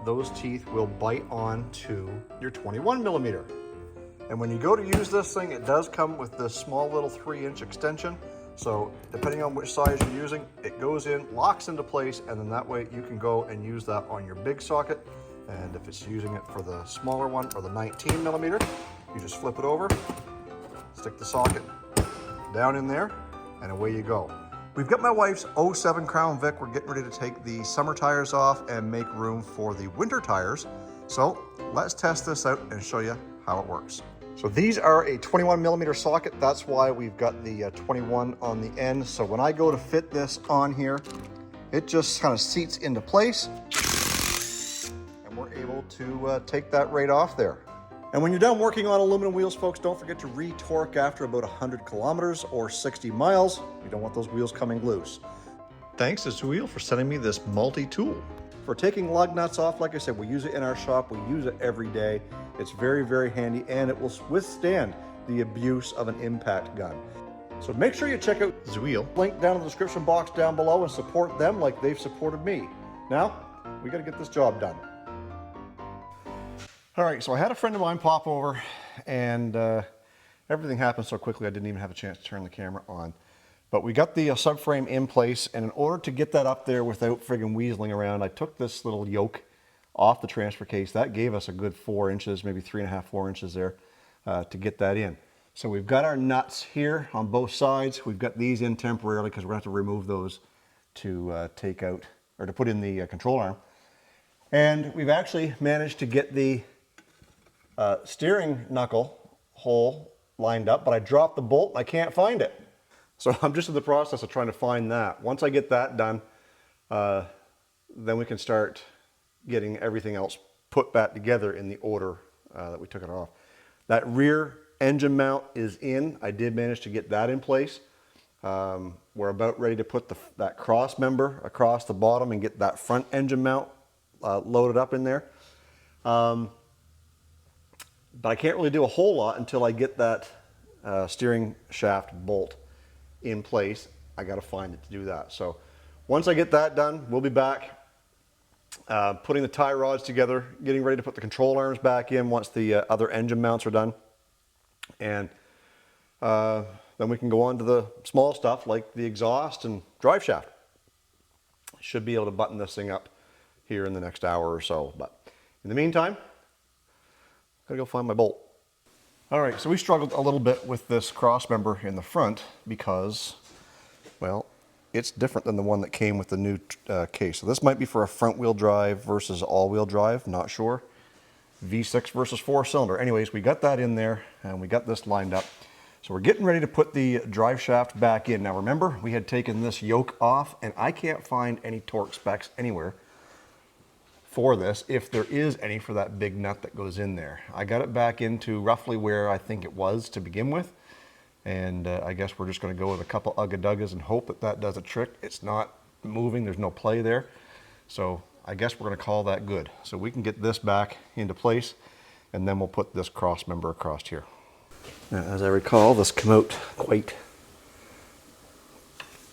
those teeth will bite onto your 21 millimeter. And when you go to use this thing, it does come with this small little 3-inch extension. So depending on which size you're using, it goes in, locks into place, and then that way you can go and use that on your big socket. And if it's using it for the smaller one or the 19 millimeter, you just flip it over, stick the socket down in there, and away you go. We've got my wife's 07 Crown Vic. We're getting ready to take the summer tires off and make room for the winter tires. So let's test this out and show you how it works. So these are a 21 millimeter socket. That's why we've got the 21 on the end. So when I go to fit this on here, it just kind of seats into place. And we're able to take that right off there. And when you're done working on aluminum wheels, folks, don't forget to re-torque after about 100 kilometers or 60 miles. You don't want those wheels coming loose. Thanks to Zuwheel for sending me this multi-tool. For taking lug nuts off, like I said, we use it in our shop. We use it every day. It's very, very handy, and it will withstand the abuse of an impact gun. So make sure you check out Zuwheel. Link down in the description box down below and support them like they've supported me. Now, we got to get this job done. All right, so I had a friend of mine pop over, and everything happened so quickly I didn't even have a chance to turn the camera on. But we got the subframe in place, and in order to get that up there without friggin' weaseling around, I took this little yoke off the transfer case. That gave us a good 4 inches, maybe 3.5, 4 inches there to get that in. So we've got our nuts here on both sides. We've got these in temporarily because we're going to have to remove those to take out, or to put in the control arm. And we've actually managed to get the steering knuckle hole lined up, but I dropped the bolt and I can't find it. So I'm just in the process of trying to find that. Once I get that done, then we can start getting everything else put back together in the order that we took it off. That rear engine mount is in. I did manage to get that in place. We're about ready to put that cross member across the bottom and get that front engine mount loaded up in there. But I can't really do a whole lot until I get that steering shaft bolt in place. I got to find it to do that. So once I get that done, we'll be back putting the tie rods together, getting ready to put the control arms back in once the other engine mounts are done. And then we can go on to the small stuff like the exhaust and drive shaft. Should be able to button this thing up here in the next hour or so. But in the meantime, gotta go find my bolt. All right, so we struggled a little bit with this cross member in the front because, well, it's different than the one that came with the new case. So this might be for a front wheel drive versus all wheel drive, not sure. V6 versus 4-cylinder. Anyways, we got that in there and we got this lined up. So we're getting ready to put the drive shaft back in. Now remember, we had taken this yoke off and I can't find any torque specs anywhere for this, if there is any, for that big nut that goes in there. I got it back into roughly where I think it was to begin with. And I guess we're just gonna go with a couple ugga-duggas and hope that that does a trick. It's not moving, there's no play there. So I guess we're gonna call that good. So we can get this back into place and then we'll put this cross member across here. Now, as I recall, this came out quite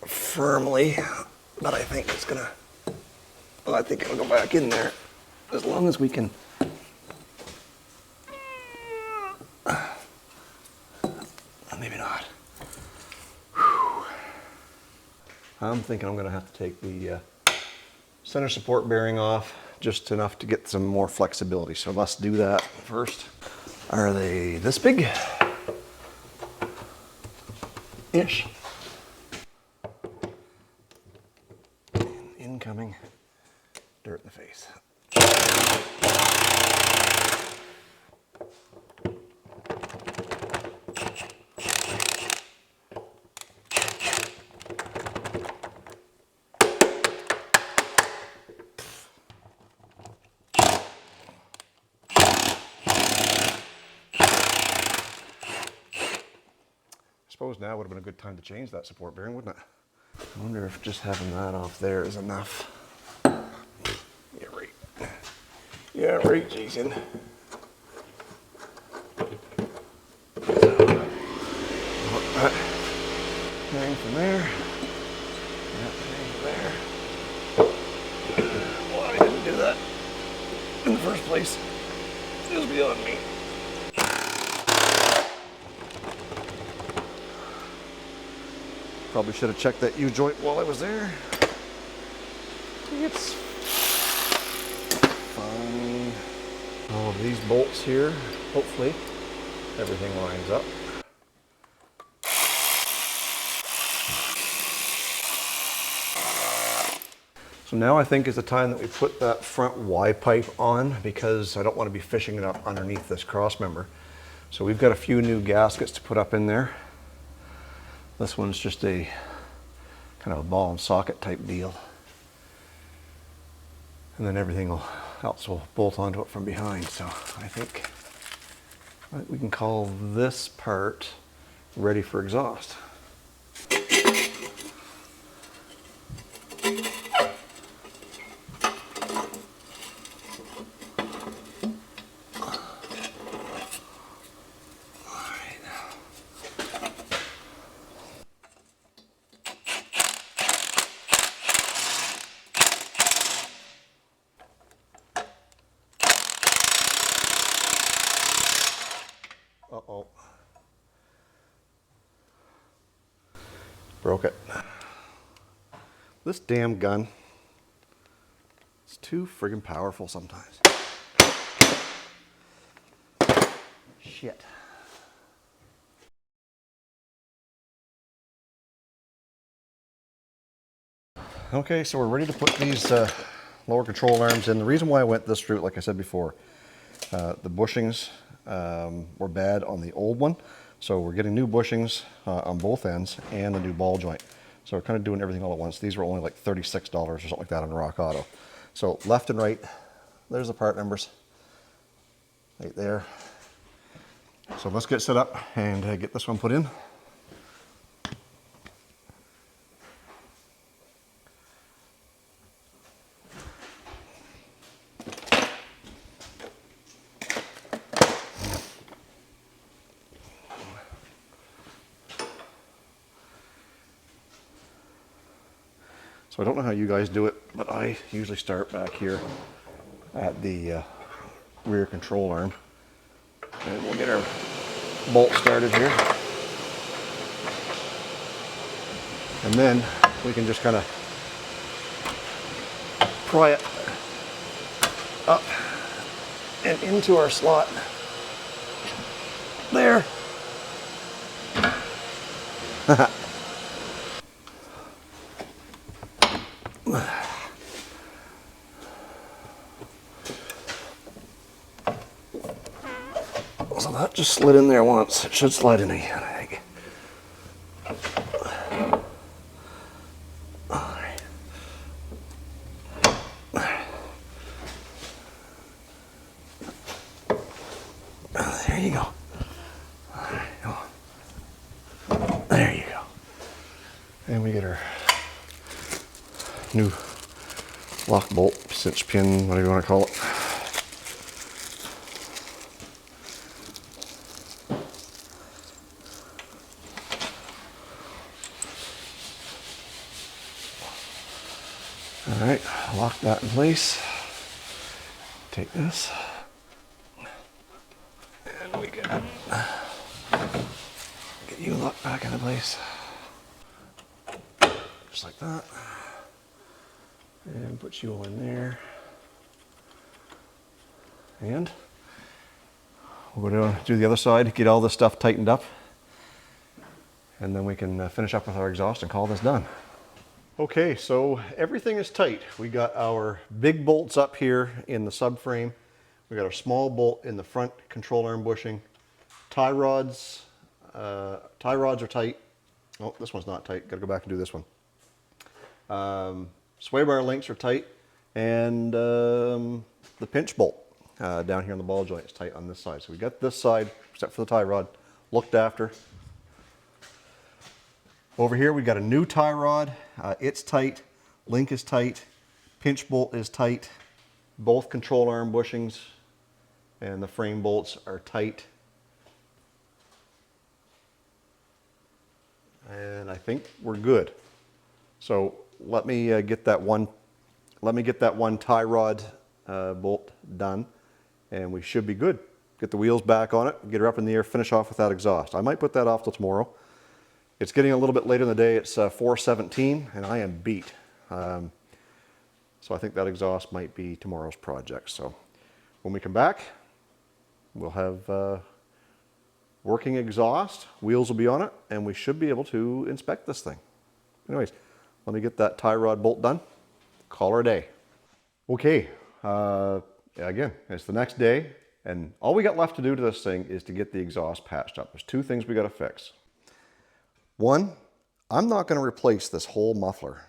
firmly, but I think it's gonna, well, I think it'll go back in there as long as we can. Maybe not. Whew. I'm thinking I'm gonna have to take the center support bearing off just enough to get some more flexibility. So let's do that first. Are they this big? Ish. And incoming dirt in the face. I suppose now would have been a good time to change that support bearing, wouldn't it? I wonder if just having that off there is enough. Yeah, right. Yeah, right, Jason. That hang from there. That hang from there. Why I didn't do that in the first place is beyond me. Probably should have checked that U-joint while I was there. It's fine. All of these bolts here, hopefully everything lines up. So now I think is the time that we put that front Y pipe on, because I don't want to be fishing it up underneath this cross member. So we've got a few new gaskets to put up in there. This one's just a kind of a ball and socket type deal. And then everything else will bolt onto it from behind. So I think we can call this part ready for exhaust. Uh-oh. Broke it. This damn gun is too friggin' powerful sometimes. Shit. Okay, so we're ready to put these lower control arms in. The reason why I went this route, like I said before, the bushings were bad on the old one, so we're getting new bushings on both ends and a new ball joint. So we're kind of doing everything all at once. These were only like $36 or something like that on Rock Auto. So left and right, there's the part numbers right there. So let's get set up and get this one put in. So I don't know how you guys do it, but I usually start back here at the rear control arm. And we'll get our bolt started here. And then we can just kind of pry it up and into our slot. There. So that just slid in there once. It should slide in again, I think. All right. There you go. There you go. And we get our new lock bolt, cinch pin, whatever you want to call it. All right, lock that in place. Take this. And we get you locked back into place. Just like that. And put you all in there. And we'll go down, do the other side, get all this stuff tightened up. And then we can finish up with our exhaust and call this done. Okay, so everything is tight. We got our big bolts up here in the subframe. We got our small bolt in the front control arm bushing. Tie rods are tight. Oh, this one's not tight. Gotta go back and do this one. Sway bar links are tight, and the pinch bolt down here on the ball joint is tight on this side. So we got this side, except for the tie rod, looked after. Over here we got a new tie rod. It's tight, link is tight, pinch bolt is tight. Both control arm bushings and the frame bolts are tight. And I think we're good. So let me get that one tie rod bolt done, and we should be good. Get the wheels back on it, get her up in the air, finish off with that exhaust. I might put that off till tomorrow. It's getting a little bit later in the day. It's 4:17 and I am beat. So I think that exhaust might be tomorrow's project. So when we come back, we'll have working exhaust, wheels will be on it, and we should be able to inspect this thing. Anyways, let me get that tie rod bolt done. Call her a day. Okay, again, it's the next day, and all we got left to do to this thing is to get the exhaust patched up. There's two things we got to fix. One, I'm not going to replace this whole muffler.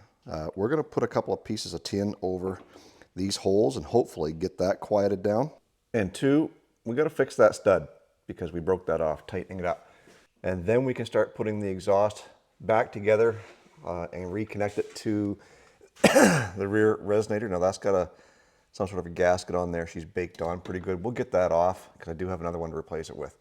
We're going to put a couple of pieces of tin over these holes and hopefully get that quieted down. And two, we got to fix that stud because we broke that off, tightening it up. And then we can start putting the exhaust back together and reconnect it to the rear resonator. Now that's got some sort of a gasket on there. She's baked on pretty good. We'll get that off because I do have another one to replace it with.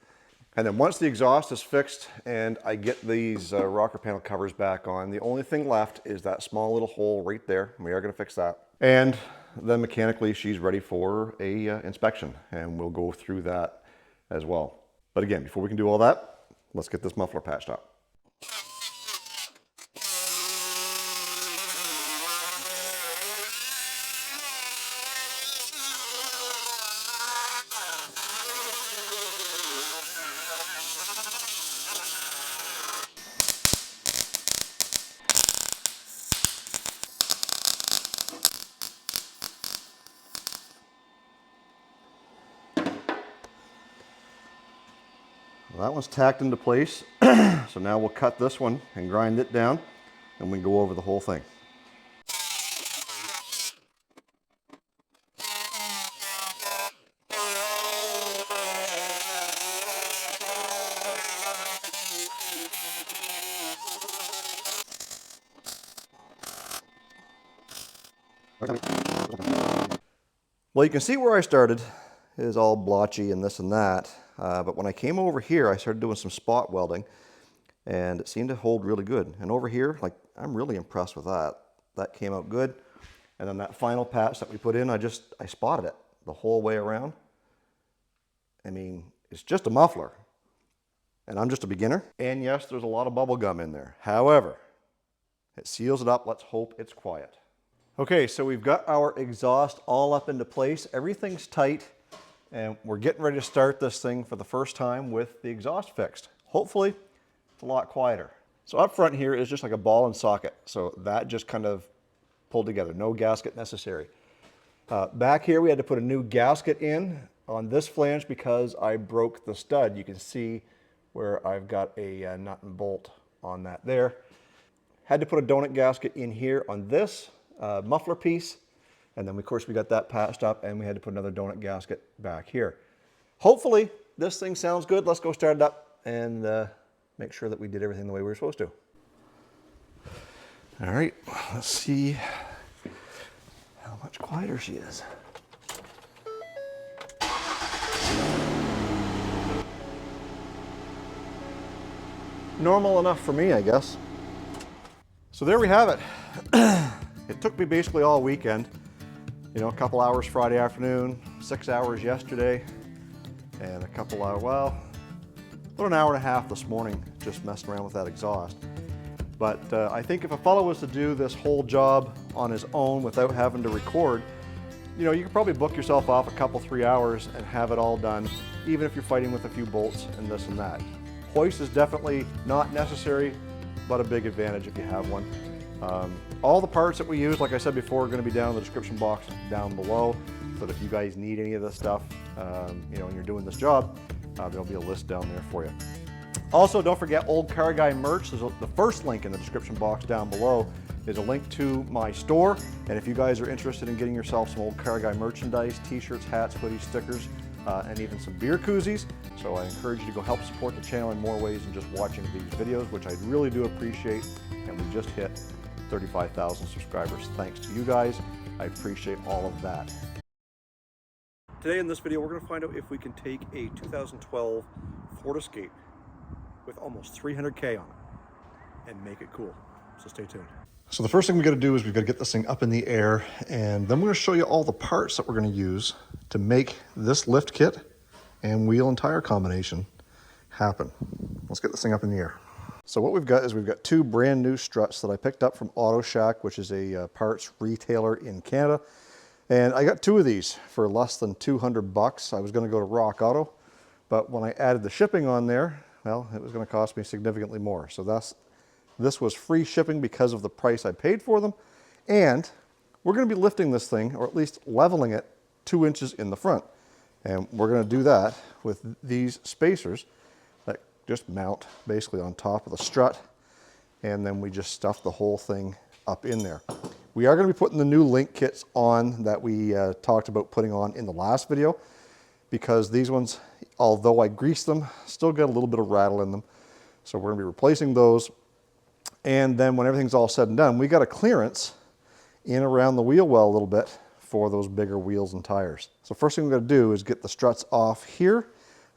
And then once the exhaust is fixed and I get these rocker panel covers back on, the only thing left is that small little hole right there. We are going to fix that. And then mechanically she's ready for a inspection, and we'll go through that as well. But again, before we can do all that, let's get this muffler patched up. Well, that one's tacked into place. So now we'll cut this one and grind it down. and we can go over the whole thing. Well, you can see where I started is all blotchy and this and that, but when I came over here, I started doing some spot welding, and it seemed to hold really good. And over here, like, I'm really impressed with that. That came out good. And then that final patch that we put in, I spotted it the whole way around. I mean, it's just a muffler, and I'm just a beginner. And yes, there's a lot of bubble gum in there. However, it seals it up. Let's hope it's quiet. Okay, so we've got our exhaust all up into place. Everything's tight, and we're getting ready to start this thing for the first time with the exhaust fixed. Hopefully, it's a lot quieter. So up front here is just like a ball and socket. So that just kind of pulled together. No gasket necessary. Back here, we had to put a new gasket in on this flange because I broke the stud. You can see where I've got a nut and bolt on that there. Had to put a donut gasket in here on this muffler piece, and then of course we got that patched up, and we had to put another donut gasket back here. Hopefully this thing sounds good. Let's go start it up and make sure that we did everything the way we were supposed to. All right, let's see how much quieter she is. Normal enough for me, I guess. So there we have it. It took me basically all weekend, you know, a couple hours Friday afternoon, 6 hours yesterday, and a couple hours, well, about an hour and a half this morning just messing around with that exhaust. But I think if a fellow was to do this whole job on his own without having to record, you know, you could probably book yourself off a couple, 3 hours and have it all done, even if you're fighting with a few bolts and this and that. Hoist is definitely not necessary, but a big advantage if you have one. All the parts that we use, like I said before, are going to be down in the description box down below, so that if you guys need any of this stuff, you know, and you're doing this job, there'll be a list down there for you. Also, don't forget Olde Carr Guy merch. There's the first link in the description box down below is a link to my store, and if you guys are interested in getting yourself some Olde Carr Guy merchandise, t-shirts, hats, hoodies, stickers, and even some beer koozies. So I encourage you to go help support the channel in more ways than just watching these videos, which I really do appreciate. And we just hit 35,000 subscribers. Thanks to you guys. I appreciate all of that. Today in this video, we're going to find out if we can take a 2012 Ford Escape with almost 300K on it and make it cool. So stay tuned. So the first thing we got to do is we've got to get this thing up in the air, and then we're going to show you all the parts that we're going to use to make this lift kit and wheel and tire combination happen. Let's get this thing up in the air. So what we've got is we've got two brand new struts that I picked up from Auto Shack, which is a parts retailer in Canada. And I got two of these for less than 200 bucks. I was going to go to Rock Auto, but when I added the shipping on there, well, it was going to cost me significantly more. So this was free shipping because of the price I paid for them. And we're going to be lifting this thing, or at least leveling it 2 inches in the front. And we're going to do that with these spacers that just mount basically on top of the strut. And then we just stuff the whole thing up in there. We are going to be putting the new link kits on that we talked about putting on in the last video, because these ones, although I greased them, still get a little bit of rattle in them. So we're going to be replacing those. And then when everything's all said and done, we got a clearance in around the wheel well a little bit for those bigger wheels and tires. So first thing we're going to do is get the struts off here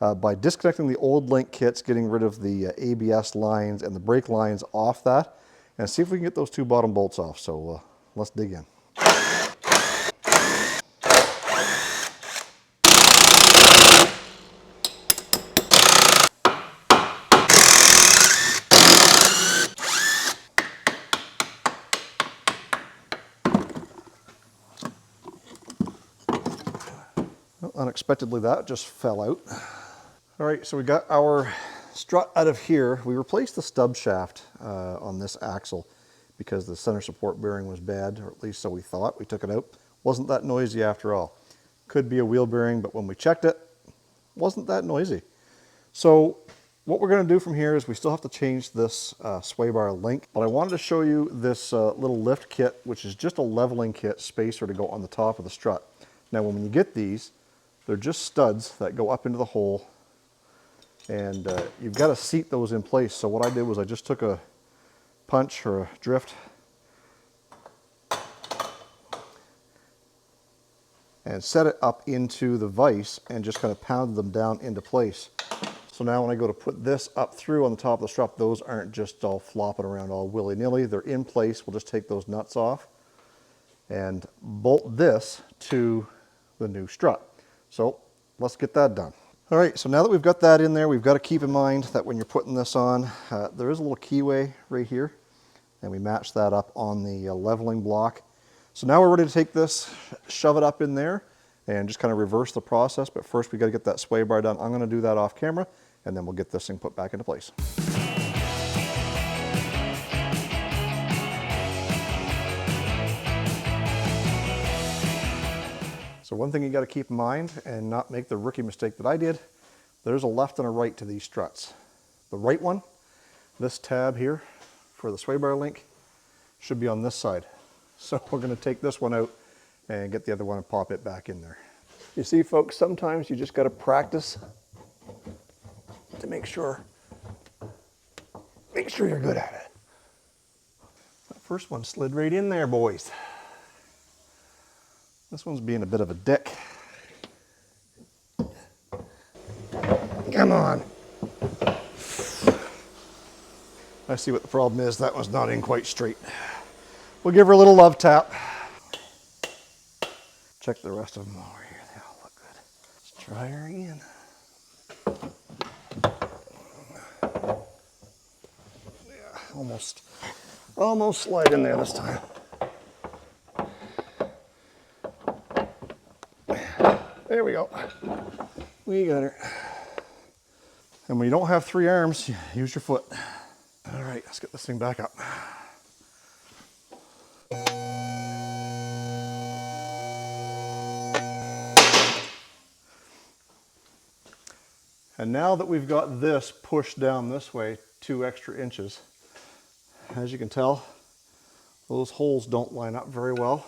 by disconnecting the old link kits, getting rid of the ABS lines and the brake lines off that, and see if we can get those two bottom bolts off. So let's dig in. Well, unexpectedly, that just fell out. All right, so we got our strut out of here. We replaced the stub shaft on this axle because the center support bearing was bad, or at least so we thought. We took it out. Wasn't that noisy after all. Could be a wheel bearing, but when we checked it, wasn't that noisy. So what we're going to do from here is we still have to change this sway bar link, but I wanted to show you this little lift kit, which is just a leveling kit spacer to go on the top of the strut. Now when you get these, they're just studs that go up into the hole, and you've got to seat those in place. So what I did was I just took a punch or a drift and set it up into the vise and just kind of pounded them down into place. So now when I go to put this up through on the top of the strut, those aren't just all flopping around all willy-nilly. They're in place. We'll just take those nuts off and bolt this to the new strut. So let's get that done. All right, so now that we've got that in there, we've got to keep in mind that when you're putting this on, there is a little keyway right here, and we match that up on the leveling block. So now we're ready to take this, shove it up in there, and just kind of reverse the process. But first we got to get that sway bar done. I'm going to do that off camera, and then we'll get this thing put back into place. So one thing you got to keep in mind and not make the rookie mistake that I did, there's a left and a right to these struts. The right one, this tab here for the sway bar link, should be on this side. So we're going to take this one out and get the other one and pop it back in there. You see, folks, sometimes you just got to practice to make sure you're good at it. That first one slid right in there, boys. This one's being a bit of a dick. Come on. I see what the problem is. That one's not in quite straight. We'll give her a little love tap. Check the rest of them over here. They all look good. Let's try her again. Yeah, almost slide in there this time. There we go. We got her. And when you don't have 3 arms, use your foot. All right, let's get this thing back up. And now that we've got this pushed down this way 2 extra inches, as you can tell, those holes don't line up very well.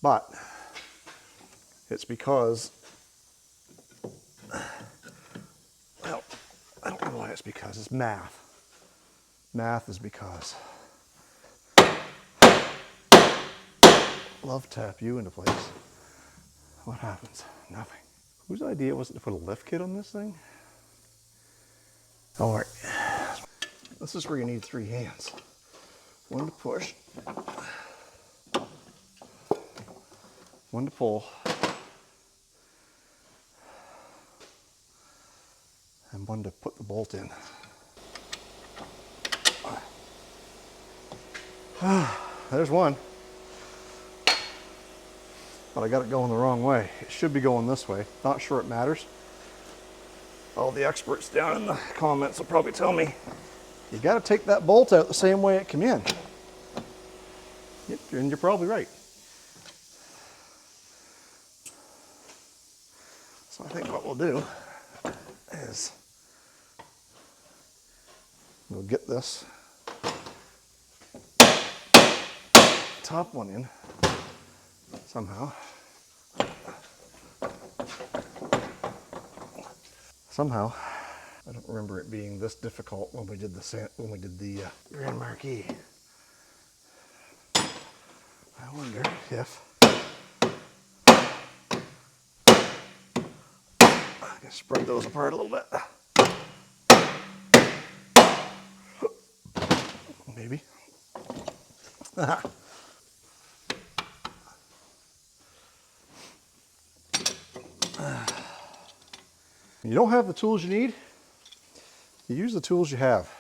But it's because, well, I don't know why it's because, it's math. Math is because. Love tap you into place. What happens? Nothing. Whose idea was it to put a lift kit on this thing? All right. This is where you need 3 hands. One to push. One to pull. And one to put the bolt in. There's one. But I got it going the wrong way. It should be going this way. Not sure it matters. All the experts down in the comments will probably tell me, you got to take that bolt out the same way it came in. Yep, and you're probably right. So I think what we'll do is we'll get this top one in somehow. I don't remember it being this difficult when we did the Grand Marquis. I wonder if I can spread those apart a little bit. Maybe. You don't have the tools you need, you use the tools you have.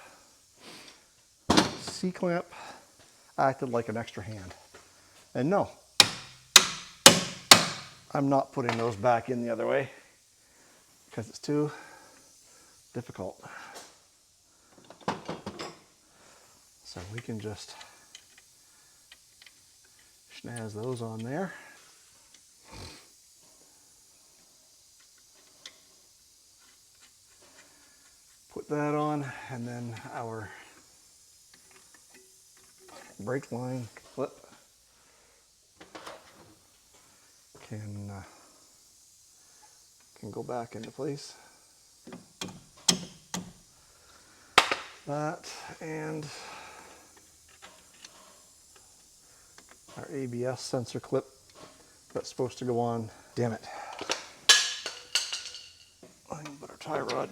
C-clamp acted like an extra hand. And no, I'm not putting those back in the other way because it's too difficult. So we can just snaz those on there. put that on, and then our brake line clip can go back into place. That and our ABS sensor clip that's supposed to go on. Damn it. I can put our tie rod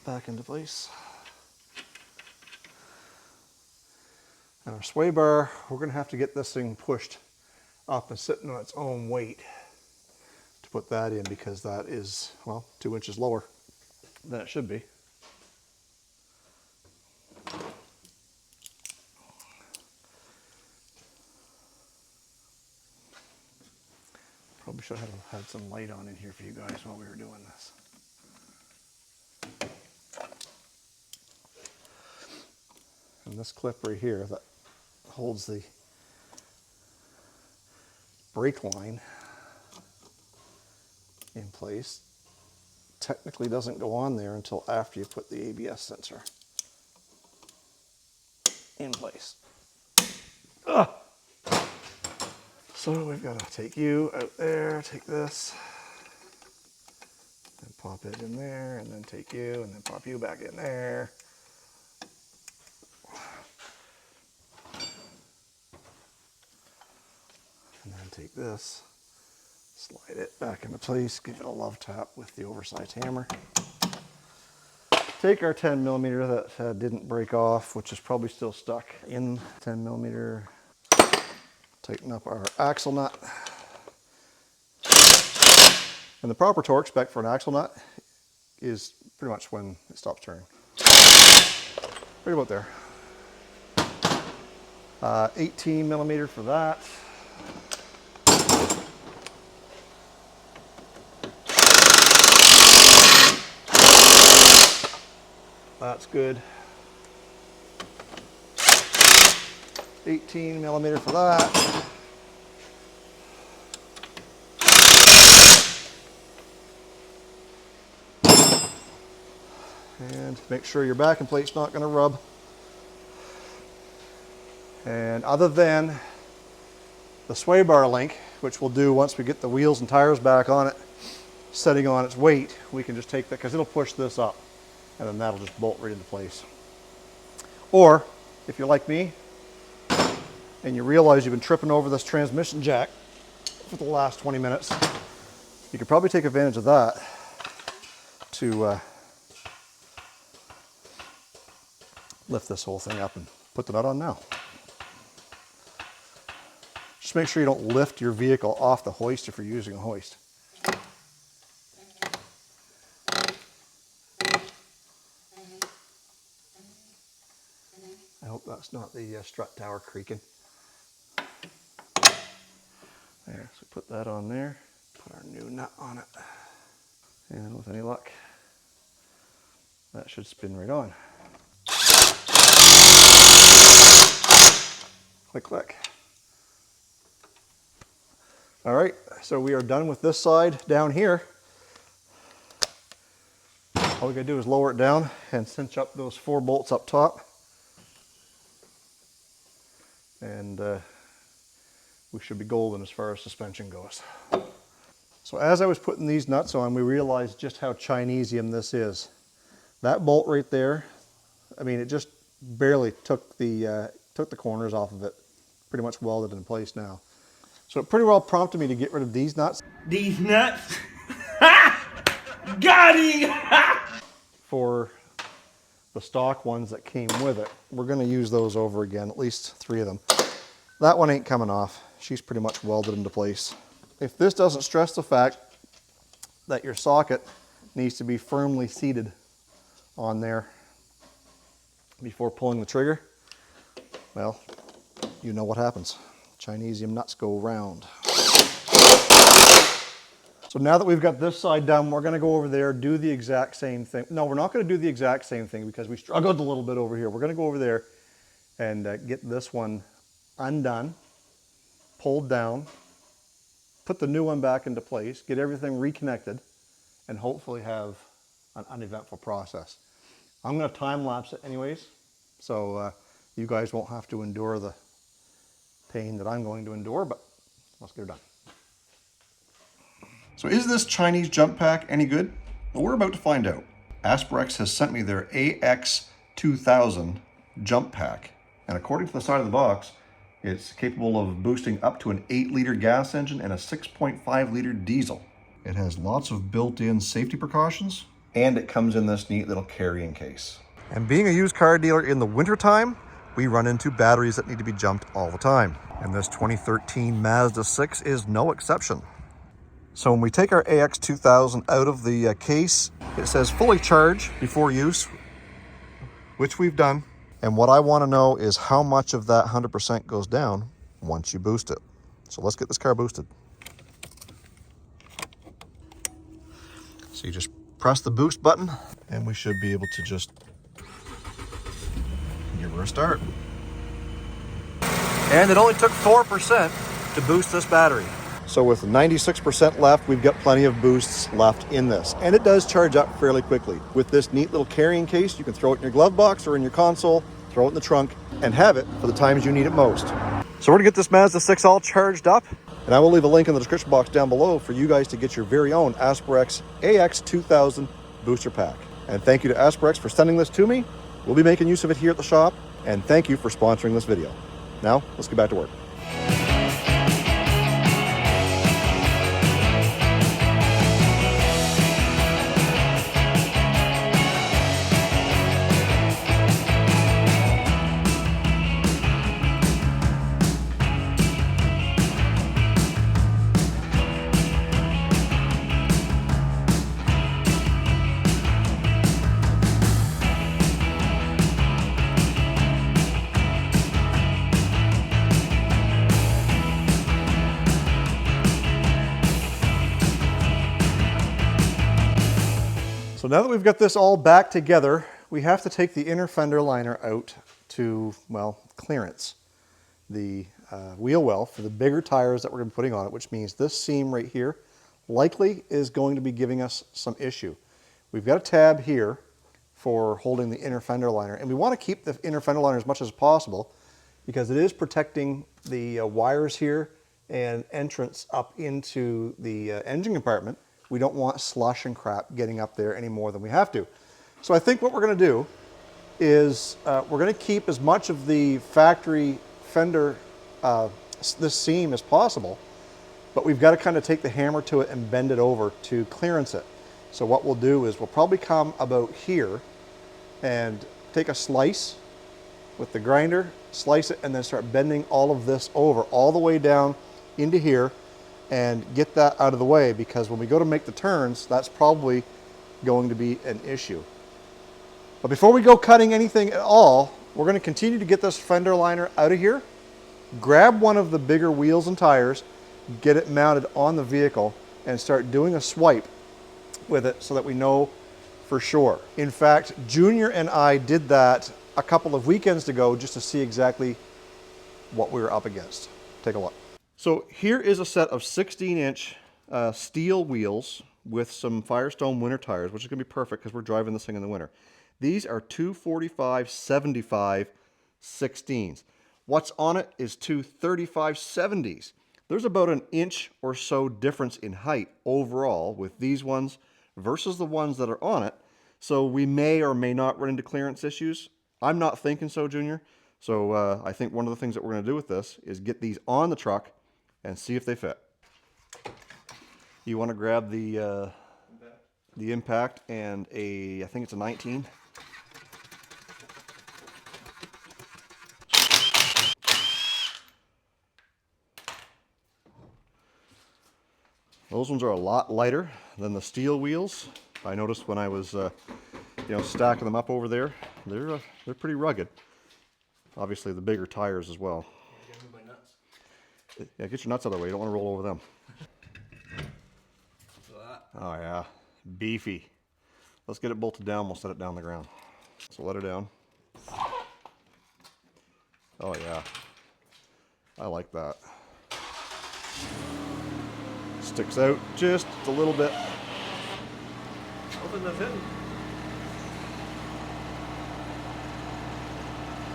back into place. And our sway bar, we're going to have to get this thing pushed up and sitting on its own weight to put that in, because that is, well, 2 inches lower than it should be. Probably should have had some light on in here for you guys while we were doing this. And this clip right here that holds the brake line in place technically doesn't go on there until after you put the ABS sensor in place. Ugh. So we've got to take you out there, take this, and pop it in there, and then take you, and then pop you back in there. And then take this, slide it back into place, give it a love tap with the oversized hammer. Take our 10 millimeter that didn't break off, which is probably still stuck in 10 millimeter. Tighten up our axle nut. And the proper torque spec for an axle nut is pretty much when it stops turning. Right about there. 18 millimeter for that. That's good. 18 millimeter for that. And make sure your backing plate's not going to rub. And other than the sway bar link, which we'll do once we get the wheels and tires back on it, setting on its weight, we can just take that, because it'll push this up, and then that'll just bolt right into place. Or, if you're like me, and you realize you've been tripping over this transmission jack for the last 20 minutes, you could probably take advantage of that to lift this whole thing up and put the nut on now. Just make sure you don't lift your vehicle off the hoist if you're using a hoist. I hope that's not the strut tower creaking. There, so put that on there, put our new nut on it, and with any luck, that should spin right on. Click, click. All right, so we are done with this side down here. All we gotta do is lower it down and cinch up those 4 bolts up top. And we should be golden as far as suspension goes. So as I was putting these nuts on, we realized just how Chinesium this is. That bolt right there, I mean, it just barely took the corners off of it. Pretty much welded in place now. So it pretty well prompted me to get rid of these nuts. These nuts? Got him! For the stock ones that came with it. We're going to use those over again, at least 3 of them. That one ain't coming off. She's pretty much welded into place. If this doesn't stress the fact that your socket needs to be firmly seated on there before pulling the trigger, well, you know what happens. Chinesium nuts go round. So now that we've got this side done, we're going to go over there, do the exact same thing. No, we're not going to do the exact same thing because we struggled a little bit over here. We're going to go over there and get this one undone, pulled down, put the new one back into place, get everything reconnected, and hopefully have an uneventful process. I'm going to time lapse it anyways, so you guys won't have to endure the pain that I'm going to endure, but let's get it done. So is this Chinese jump pack any good? Well, we're about to find out. Asperex has sent me their AX2000 jump pack, and according to the side of the box, it's capable of boosting up to an 8-liter gas engine and a 6.5-liter diesel. It has lots of built-in safety precautions, and it comes in this neat little carrying case. And being a used car dealer in the wintertime, we run into batteries that need to be jumped all the time. And this 2013 Mazda 6 is no exception. So when we take our AX2000 out of the case, it says fully charge before use, which we've done. And what I want to know is how much of that 100% goes down once you boost it. So let's get this car boosted. So you just press the boost button and we should be able to just give her a start. And it only took 4% to boost this battery. So with 96% left, we've got plenty of boosts left in this. And it does charge up fairly quickly. With this neat little carrying case, you can throw it in your glove box or in your console, throw it in the trunk, and have it for the times you need it most. So we're gonna get this Mazda 6 all charged up, and I will leave a link in the description box down below for you guys to get your very own Asperex AX2000 booster pack. And thank you to Asperex for sending this to me. We'll be making use of it here at the shop, and thank you for sponsoring this video. Now, let's get back to work. So now that we've got this all back together, we have to take the inner fender liner out to, well, clearance the wheel well for the bigger tires that we're going to be putting on it, which means this seam right here likely is going to be giving us some issue. We've got a tab here for holding the inner fender liner, and we want to keep the inner fender liner as much as possible because it is protecting the wires here and entrance up into the engine compartment. We don't want slush and crap getting up there any more than we have to. So I think what we're going to do is we're going to keep as much of the factory fender, this seam as possible, but we've got to kind of take the hammer to it and bend it over to clearance it. So what we'll do is we'll probably come about here and take a slice with the grinder, slice it, and then start bending all of this over all the way down into here and get that out of the way, because when we go to make the turns, that's probably going to be an issue. But before we go cutting anything at all, we're going to continue to get this fender liner out of here, grab one of the bigger wheels and tires, get it mounted on the vehicle, and start doing a swipe with it so that we know for sure. In fact, Junior and I did that a couple of weekends ago just to see exactly what we were up against. Take a look. So here is a set of 16-inch steel wheels with some Firestone winter tires, which is going to be perfect because we're driving this thing in the winter. These are 245/75 16s. What's on it is two 35/70s. There's about an inch or so difference in height overall with these ones versus the ones that are on it. So we may or may not run into clearance issues. I'm not thinking so, Junior. So I think one of the things that we're going to do with this is get these on the truck and see if they fit. You want to grab the impact and I think it's a 19. Those ones are a lot lighter than the steel wheels. I noticed when I was stacking them up over there, they're pretty rugged. Obviously the bigger tires as well. Yeah, get your nuts out of the way. You don't want to roll over them. Oh yeah, beefy. Let's get it bolted down. We'll set it down the ground. So let her down. Oh yeah, I like that. Sticks out just a little bit. Nothing that's hidden.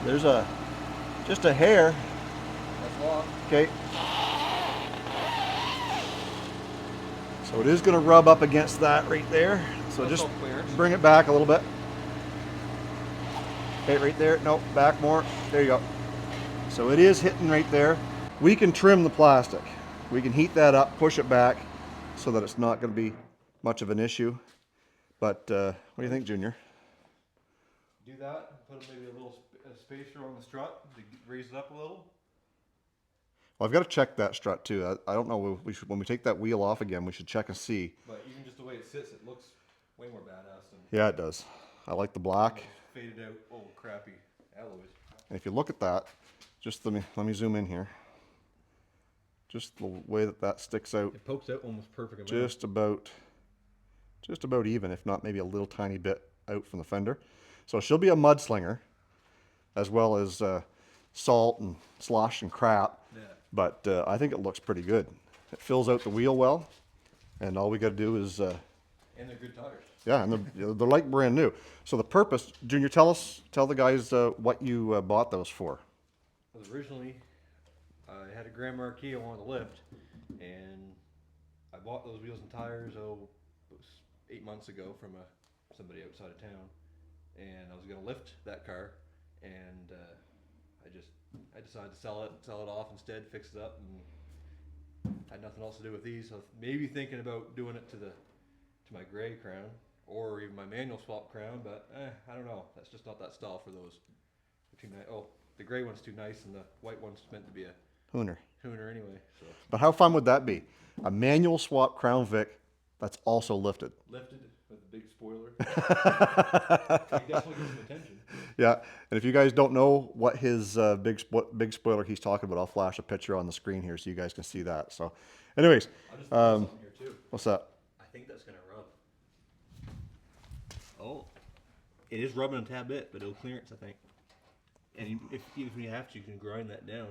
There's just a hair. That's long. Okay. So it is going to rub up against that right there. So That's just all clearance. bring it back a little bit. Okay, right there. No, back more. There you go. So it is hitting right there. We can trim the plastic. We can heat that up, push it back so that it's not going to be much of an issue. But what do you think, Junior? Do that, and put maybe a little spacer on the strut to raise it up a little. Well, I've got to check that strut too. I don't know. When we take that wheel off again, we should check and see. But even just the way it sits, it looks way more badass than Yeah, it does. I like the black. those faded out old crappy alloys. And if you look at that, just let me zoom in here. Just the way that sticks out. It pokes out almost perfect. Just about even, if not maybe a little tiny bit out from the fender. So she'll be a mudslinger, as well as salt and slosh and crap. Yeah. But I think it looks pretty good. It fills out the wheel well, and all we got to do is. And they're good tires. Yeah, and they're like brand new. So the purpose, Junior, tell the guys what you bought those for. Because originally, I had a Grand Marquis I wanted to lift, and I bought those wheels and tires, it was 8 months ago from somebody outside of town, and I was going to lift that car, and I decided to sell it off instead, fix it up, and had nothing else to do with these. So maybe thinking about doing it to my gray crown, or even my manual swap crown, but I don't know. That's just not that style for those. They're too nice. Oh, the gray one's too nice, and the white one's meant to be a Hooner. anyway. So But how fun would that be? A manual swap Crown Vic that's also lifted. lifted with a big spoiler. It definitely gets some attention. Yeah, and if you guys don't know what his big spoiler he's talking about, I'll flash a picture on the screen here so you guys can see that. So, anyways, I just thought something here too. what's that? I think that's gonna rub. Oh, it is rubbing a tad bit, but it'll clearance, I think. And if you have to, you can grind that down.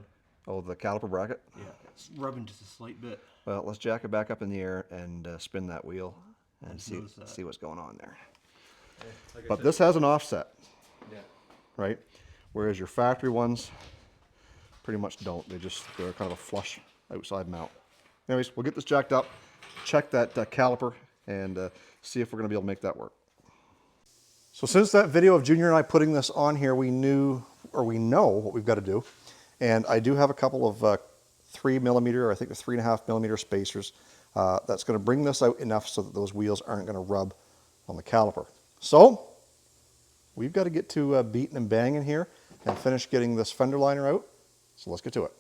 Oh, the caliper bracket? Yeah, it's rubbing just a slight bit. Well, let's jack it back up in the air and spin that wheel and see noticed that. what's going on there. Yeah, like I But said, this has an offset, yeah, right? Whereas your factory ones pretty much don't. They're kind of a flush outside mount. Anyways, we'll get this jacked up, check that caliper, and see if we're going to be able to make that work. So since that video of Junior and I putting this on here, we know what we've got to do. And I do have a couple of 3mm, or I think the 3.5mm spacers. That's going to bring this out enough so that those wheels aren't going to rub on the caliper. So we've got to get to beating and banging here and finish getting this fender liner out. So let's get to it.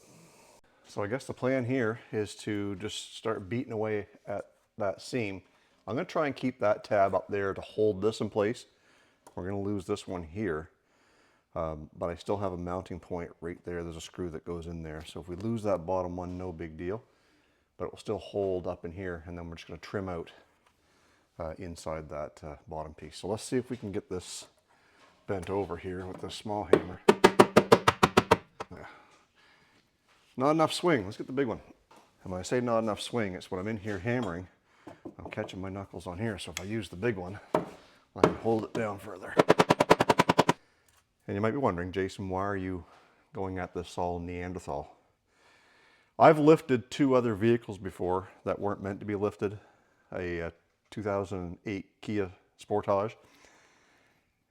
So I guess the plan here is to just start beating away at that seam. I'm going to try and keep that tab up there to hold this in place. We're going to lose this one here. But I still have a mounting point right there. There's a screw that goes in there. So if we lose that bottom one, no big deal. But it will still hold up in here, and then we're just going to trim out inside that bottom piece. So let's see if we can get this bent over here with this small hammer. Yeah. Not enough swing. Let's get the big one. And when I say not enough swing, it's when I'm in here hammering, I'm catching my knuckles on here. So if I use the big one, I can hold it down further. And you might be wondering, Jason, why are you going at this all Neanderthal? I've lifted 2 other vehicles before that weren't meant to be lifted. A 2008 Kia Sportage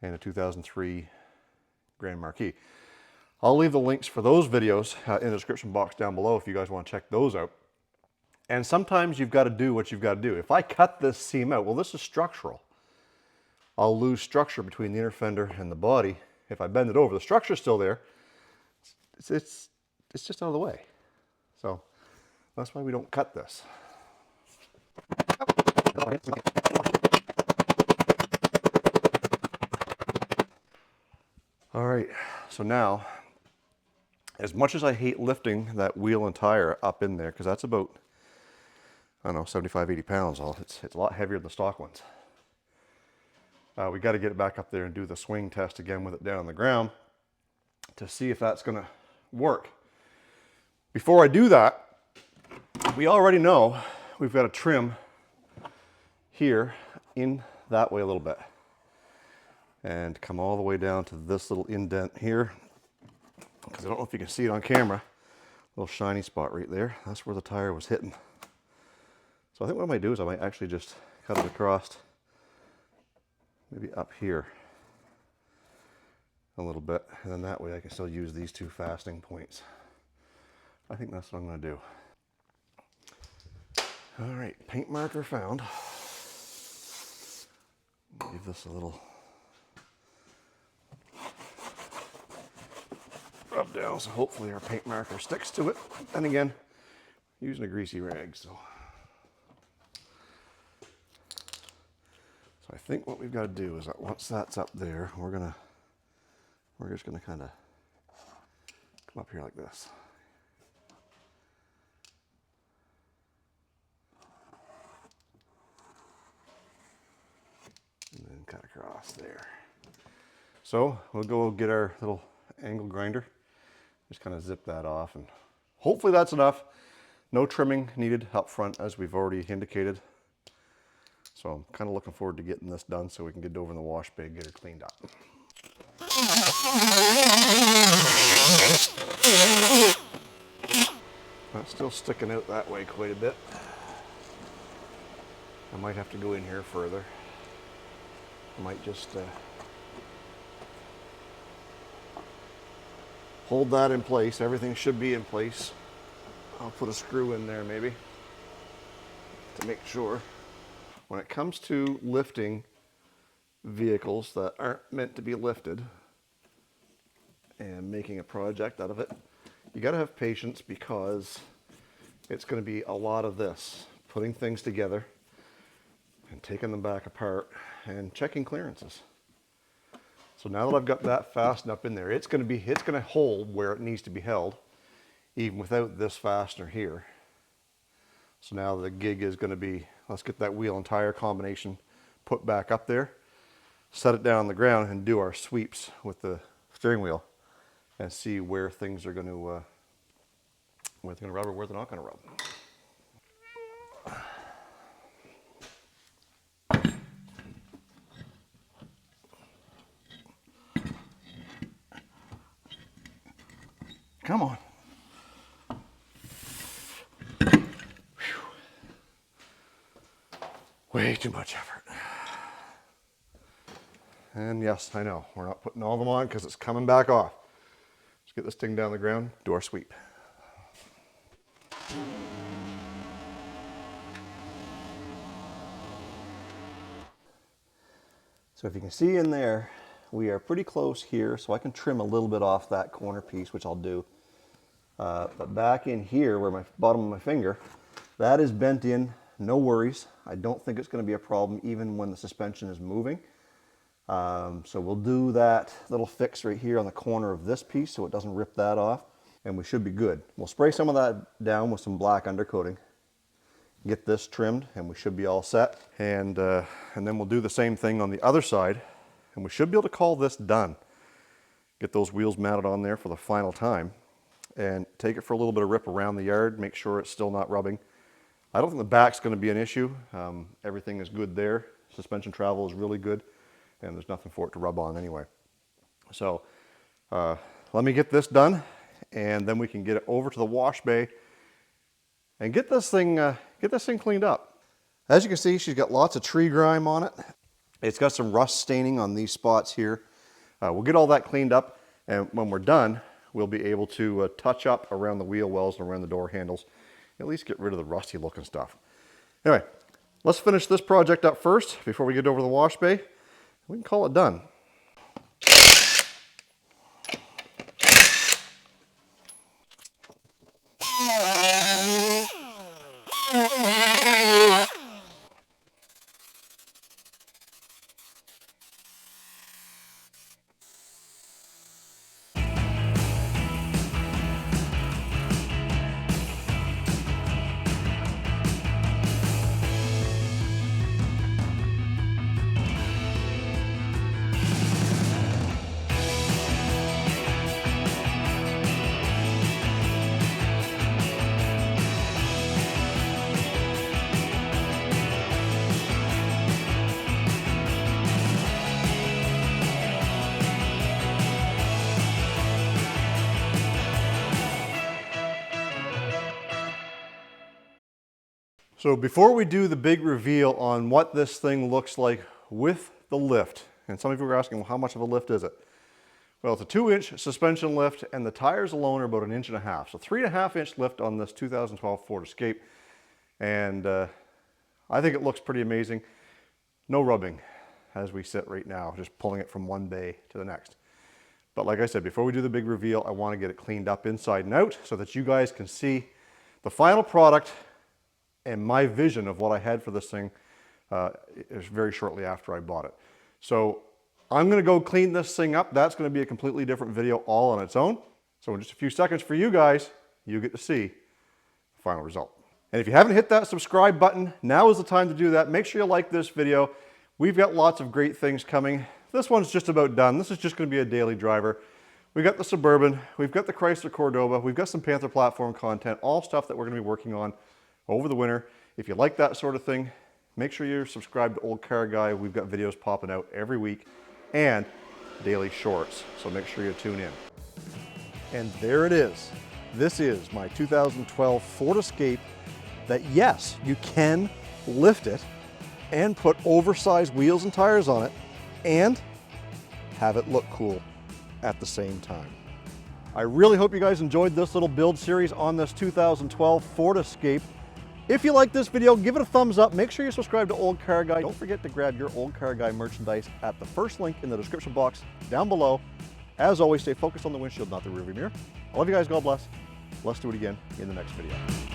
and a 2003 Grand Marquis. I'll leave the links for those videos in the description box down below if you guys want to check those out. And sometimes you've got to do what you've got to do. If I cut this seam out, well, this is structural. I'll lose structure between the inner fender and the body. If I bend it over, the structure's still there. It's just out of the way. So that's why we don't cut this. All right, so now, as much as I hate lifting that wheel and tire up in there, because that's about, I don't know, 75, 80 pounds. It's a lot heavier than the stock ones. We got to get it back up there and do the swing test again with it down on the ground to see if that's going to work. Before I do that, we already know we've got a trim here in that way a little bit and come all the way down to this little indent here, because I don't know if you can see it on camera, little shiny spot right there. That's where the tire was hitting. So I think what I might do is I might actually just cut it across, maybe up here a little bit, and then that way I can still use these two fastening points. I think that's what I'm going to do. All right, paint marker found. Give this a little rub down, so hopefully our paint marker sticks to it. And again, using a greasy rag, so I think what we've got to do is that once that's up there, we're just gonna kind of come up here like this. And then cut across there. So we'll go get our little angle grinder, just kind of zip that off, and hopefully that's enough. No trimming needed up front, as we've already indicated. So I'm kind of looking forward to getting this done so we can get it over in the wash bay and get her cleaned up. That's still sticking out that way quite a bit. I might have to go in here further. I might just hold that in place. Everything should be in place. I'll put a screw in there maybe to make sure. When it comes to lifting vehicles that aren't meant to be lifted and making a project out of it, you got to have patience, because it's going to be a lot of this, putting things together and taking them back apart and checking clearances. So now that I've got that fastened up in there, it's going to hold where it needs to be held, even without this fastener here. So now the gig is going to be, let's get that wheel and tire combination put back up there, set it down on the ground, and do our sweeps with the steering wheel and see where things are going to, where they're going to rub or where they're not going to rub. Come on. Whew. Way too much effort. And yes, I know, we're not putting all of them on because it's coming back off. Let's get this thing down the ground, do our sweep. So if you can see in there, we are pretty close here, so I can trim a little bit off that corner piece, which I'll do. But back in here, where my bottom of my finger, that is bent in, no worries. I don't think it's going to be a problem even when the suspension is moving. So we'll do that little fix right here on the corner of this piece so it doesn't rip that off, and we should be good. We'll spray some of that down with some black undercoating, get this trimmed, and we should be all set. And then we'll do the same thing on the other side, and we should be able to call this done. Get those wheels mounted on there for the final time, and take it for a little bit of rip around the yard, make sure it's still not rubbing. I don't think the back's going to be an issue. Everything is good there. Suspension travel is really good, and there's nothing for it to rub on anyway. So let me get this done, and then we can get it over to the wash bay and get this thing cleaned up. As you can see, she's got lots of tree grime on it. It's got some rust staining on these spots here. We'll get all that cleaned up, and when we're done, we'll be able to touch up around the wheel wells and around the door handles, at least get rid of the rusty looking stuff. Anyway, let's finish this project up first before we get over the wash bay. We can call it done. So before we do the big reveal on what this thing looks like with the lift, and some of you are asking, well, how much of a lift is it? Well, it's a 2-inch suspension lift, and the tires alone are about 1.5 inches. So 3.5-inch lift on this 2012 Ford Escape. And I think it looks pretty amazing. No rubbing as we sit right now, just pulling it from one bay to the next. But like I said, before we do the big reveal, I want to get it cleaned up inside and out so that you guys can see the final product and my vision of what I had for this thing is very shortly after I bought it. So I'm going to go clean this thing up. That's going to be a completely different video all on its own. So in just a few seconds for you guys, you get to see the final result. And if you haven't hit that subscribe button, now is the time to do that. Make sure you like this video. We've got lots of great things coming. This one's just about done. This is just going to be a daily driver. We've got the Suburban, we've got the Chrysler Cordoba, we've got some Panther platform content, all stuff that we're going to be working on over the winter. If you like that sort of thing, make sure you're subscribed to Olde Carr Guy. We've got videos popping out every week and daily shorts, so make sure you tune in. And there it is. This is my 2012 Ford Escape that, yes, you can lift it and put oversized wheels and tires on it and have it look cool at the same time. I really hope you guys enjoyed this little build series on this 2012 Ford Escape. If you like this video, give it a thumbs up. Make sure you subscribe to Olde Carr Guy. Don't forget to grab your Olde Carr Guy merchandise at the first link in the description box down below. As always, stay focused on the windshield, not the rearview mirror. I love you guys. God bless. Let's do it again in the next video.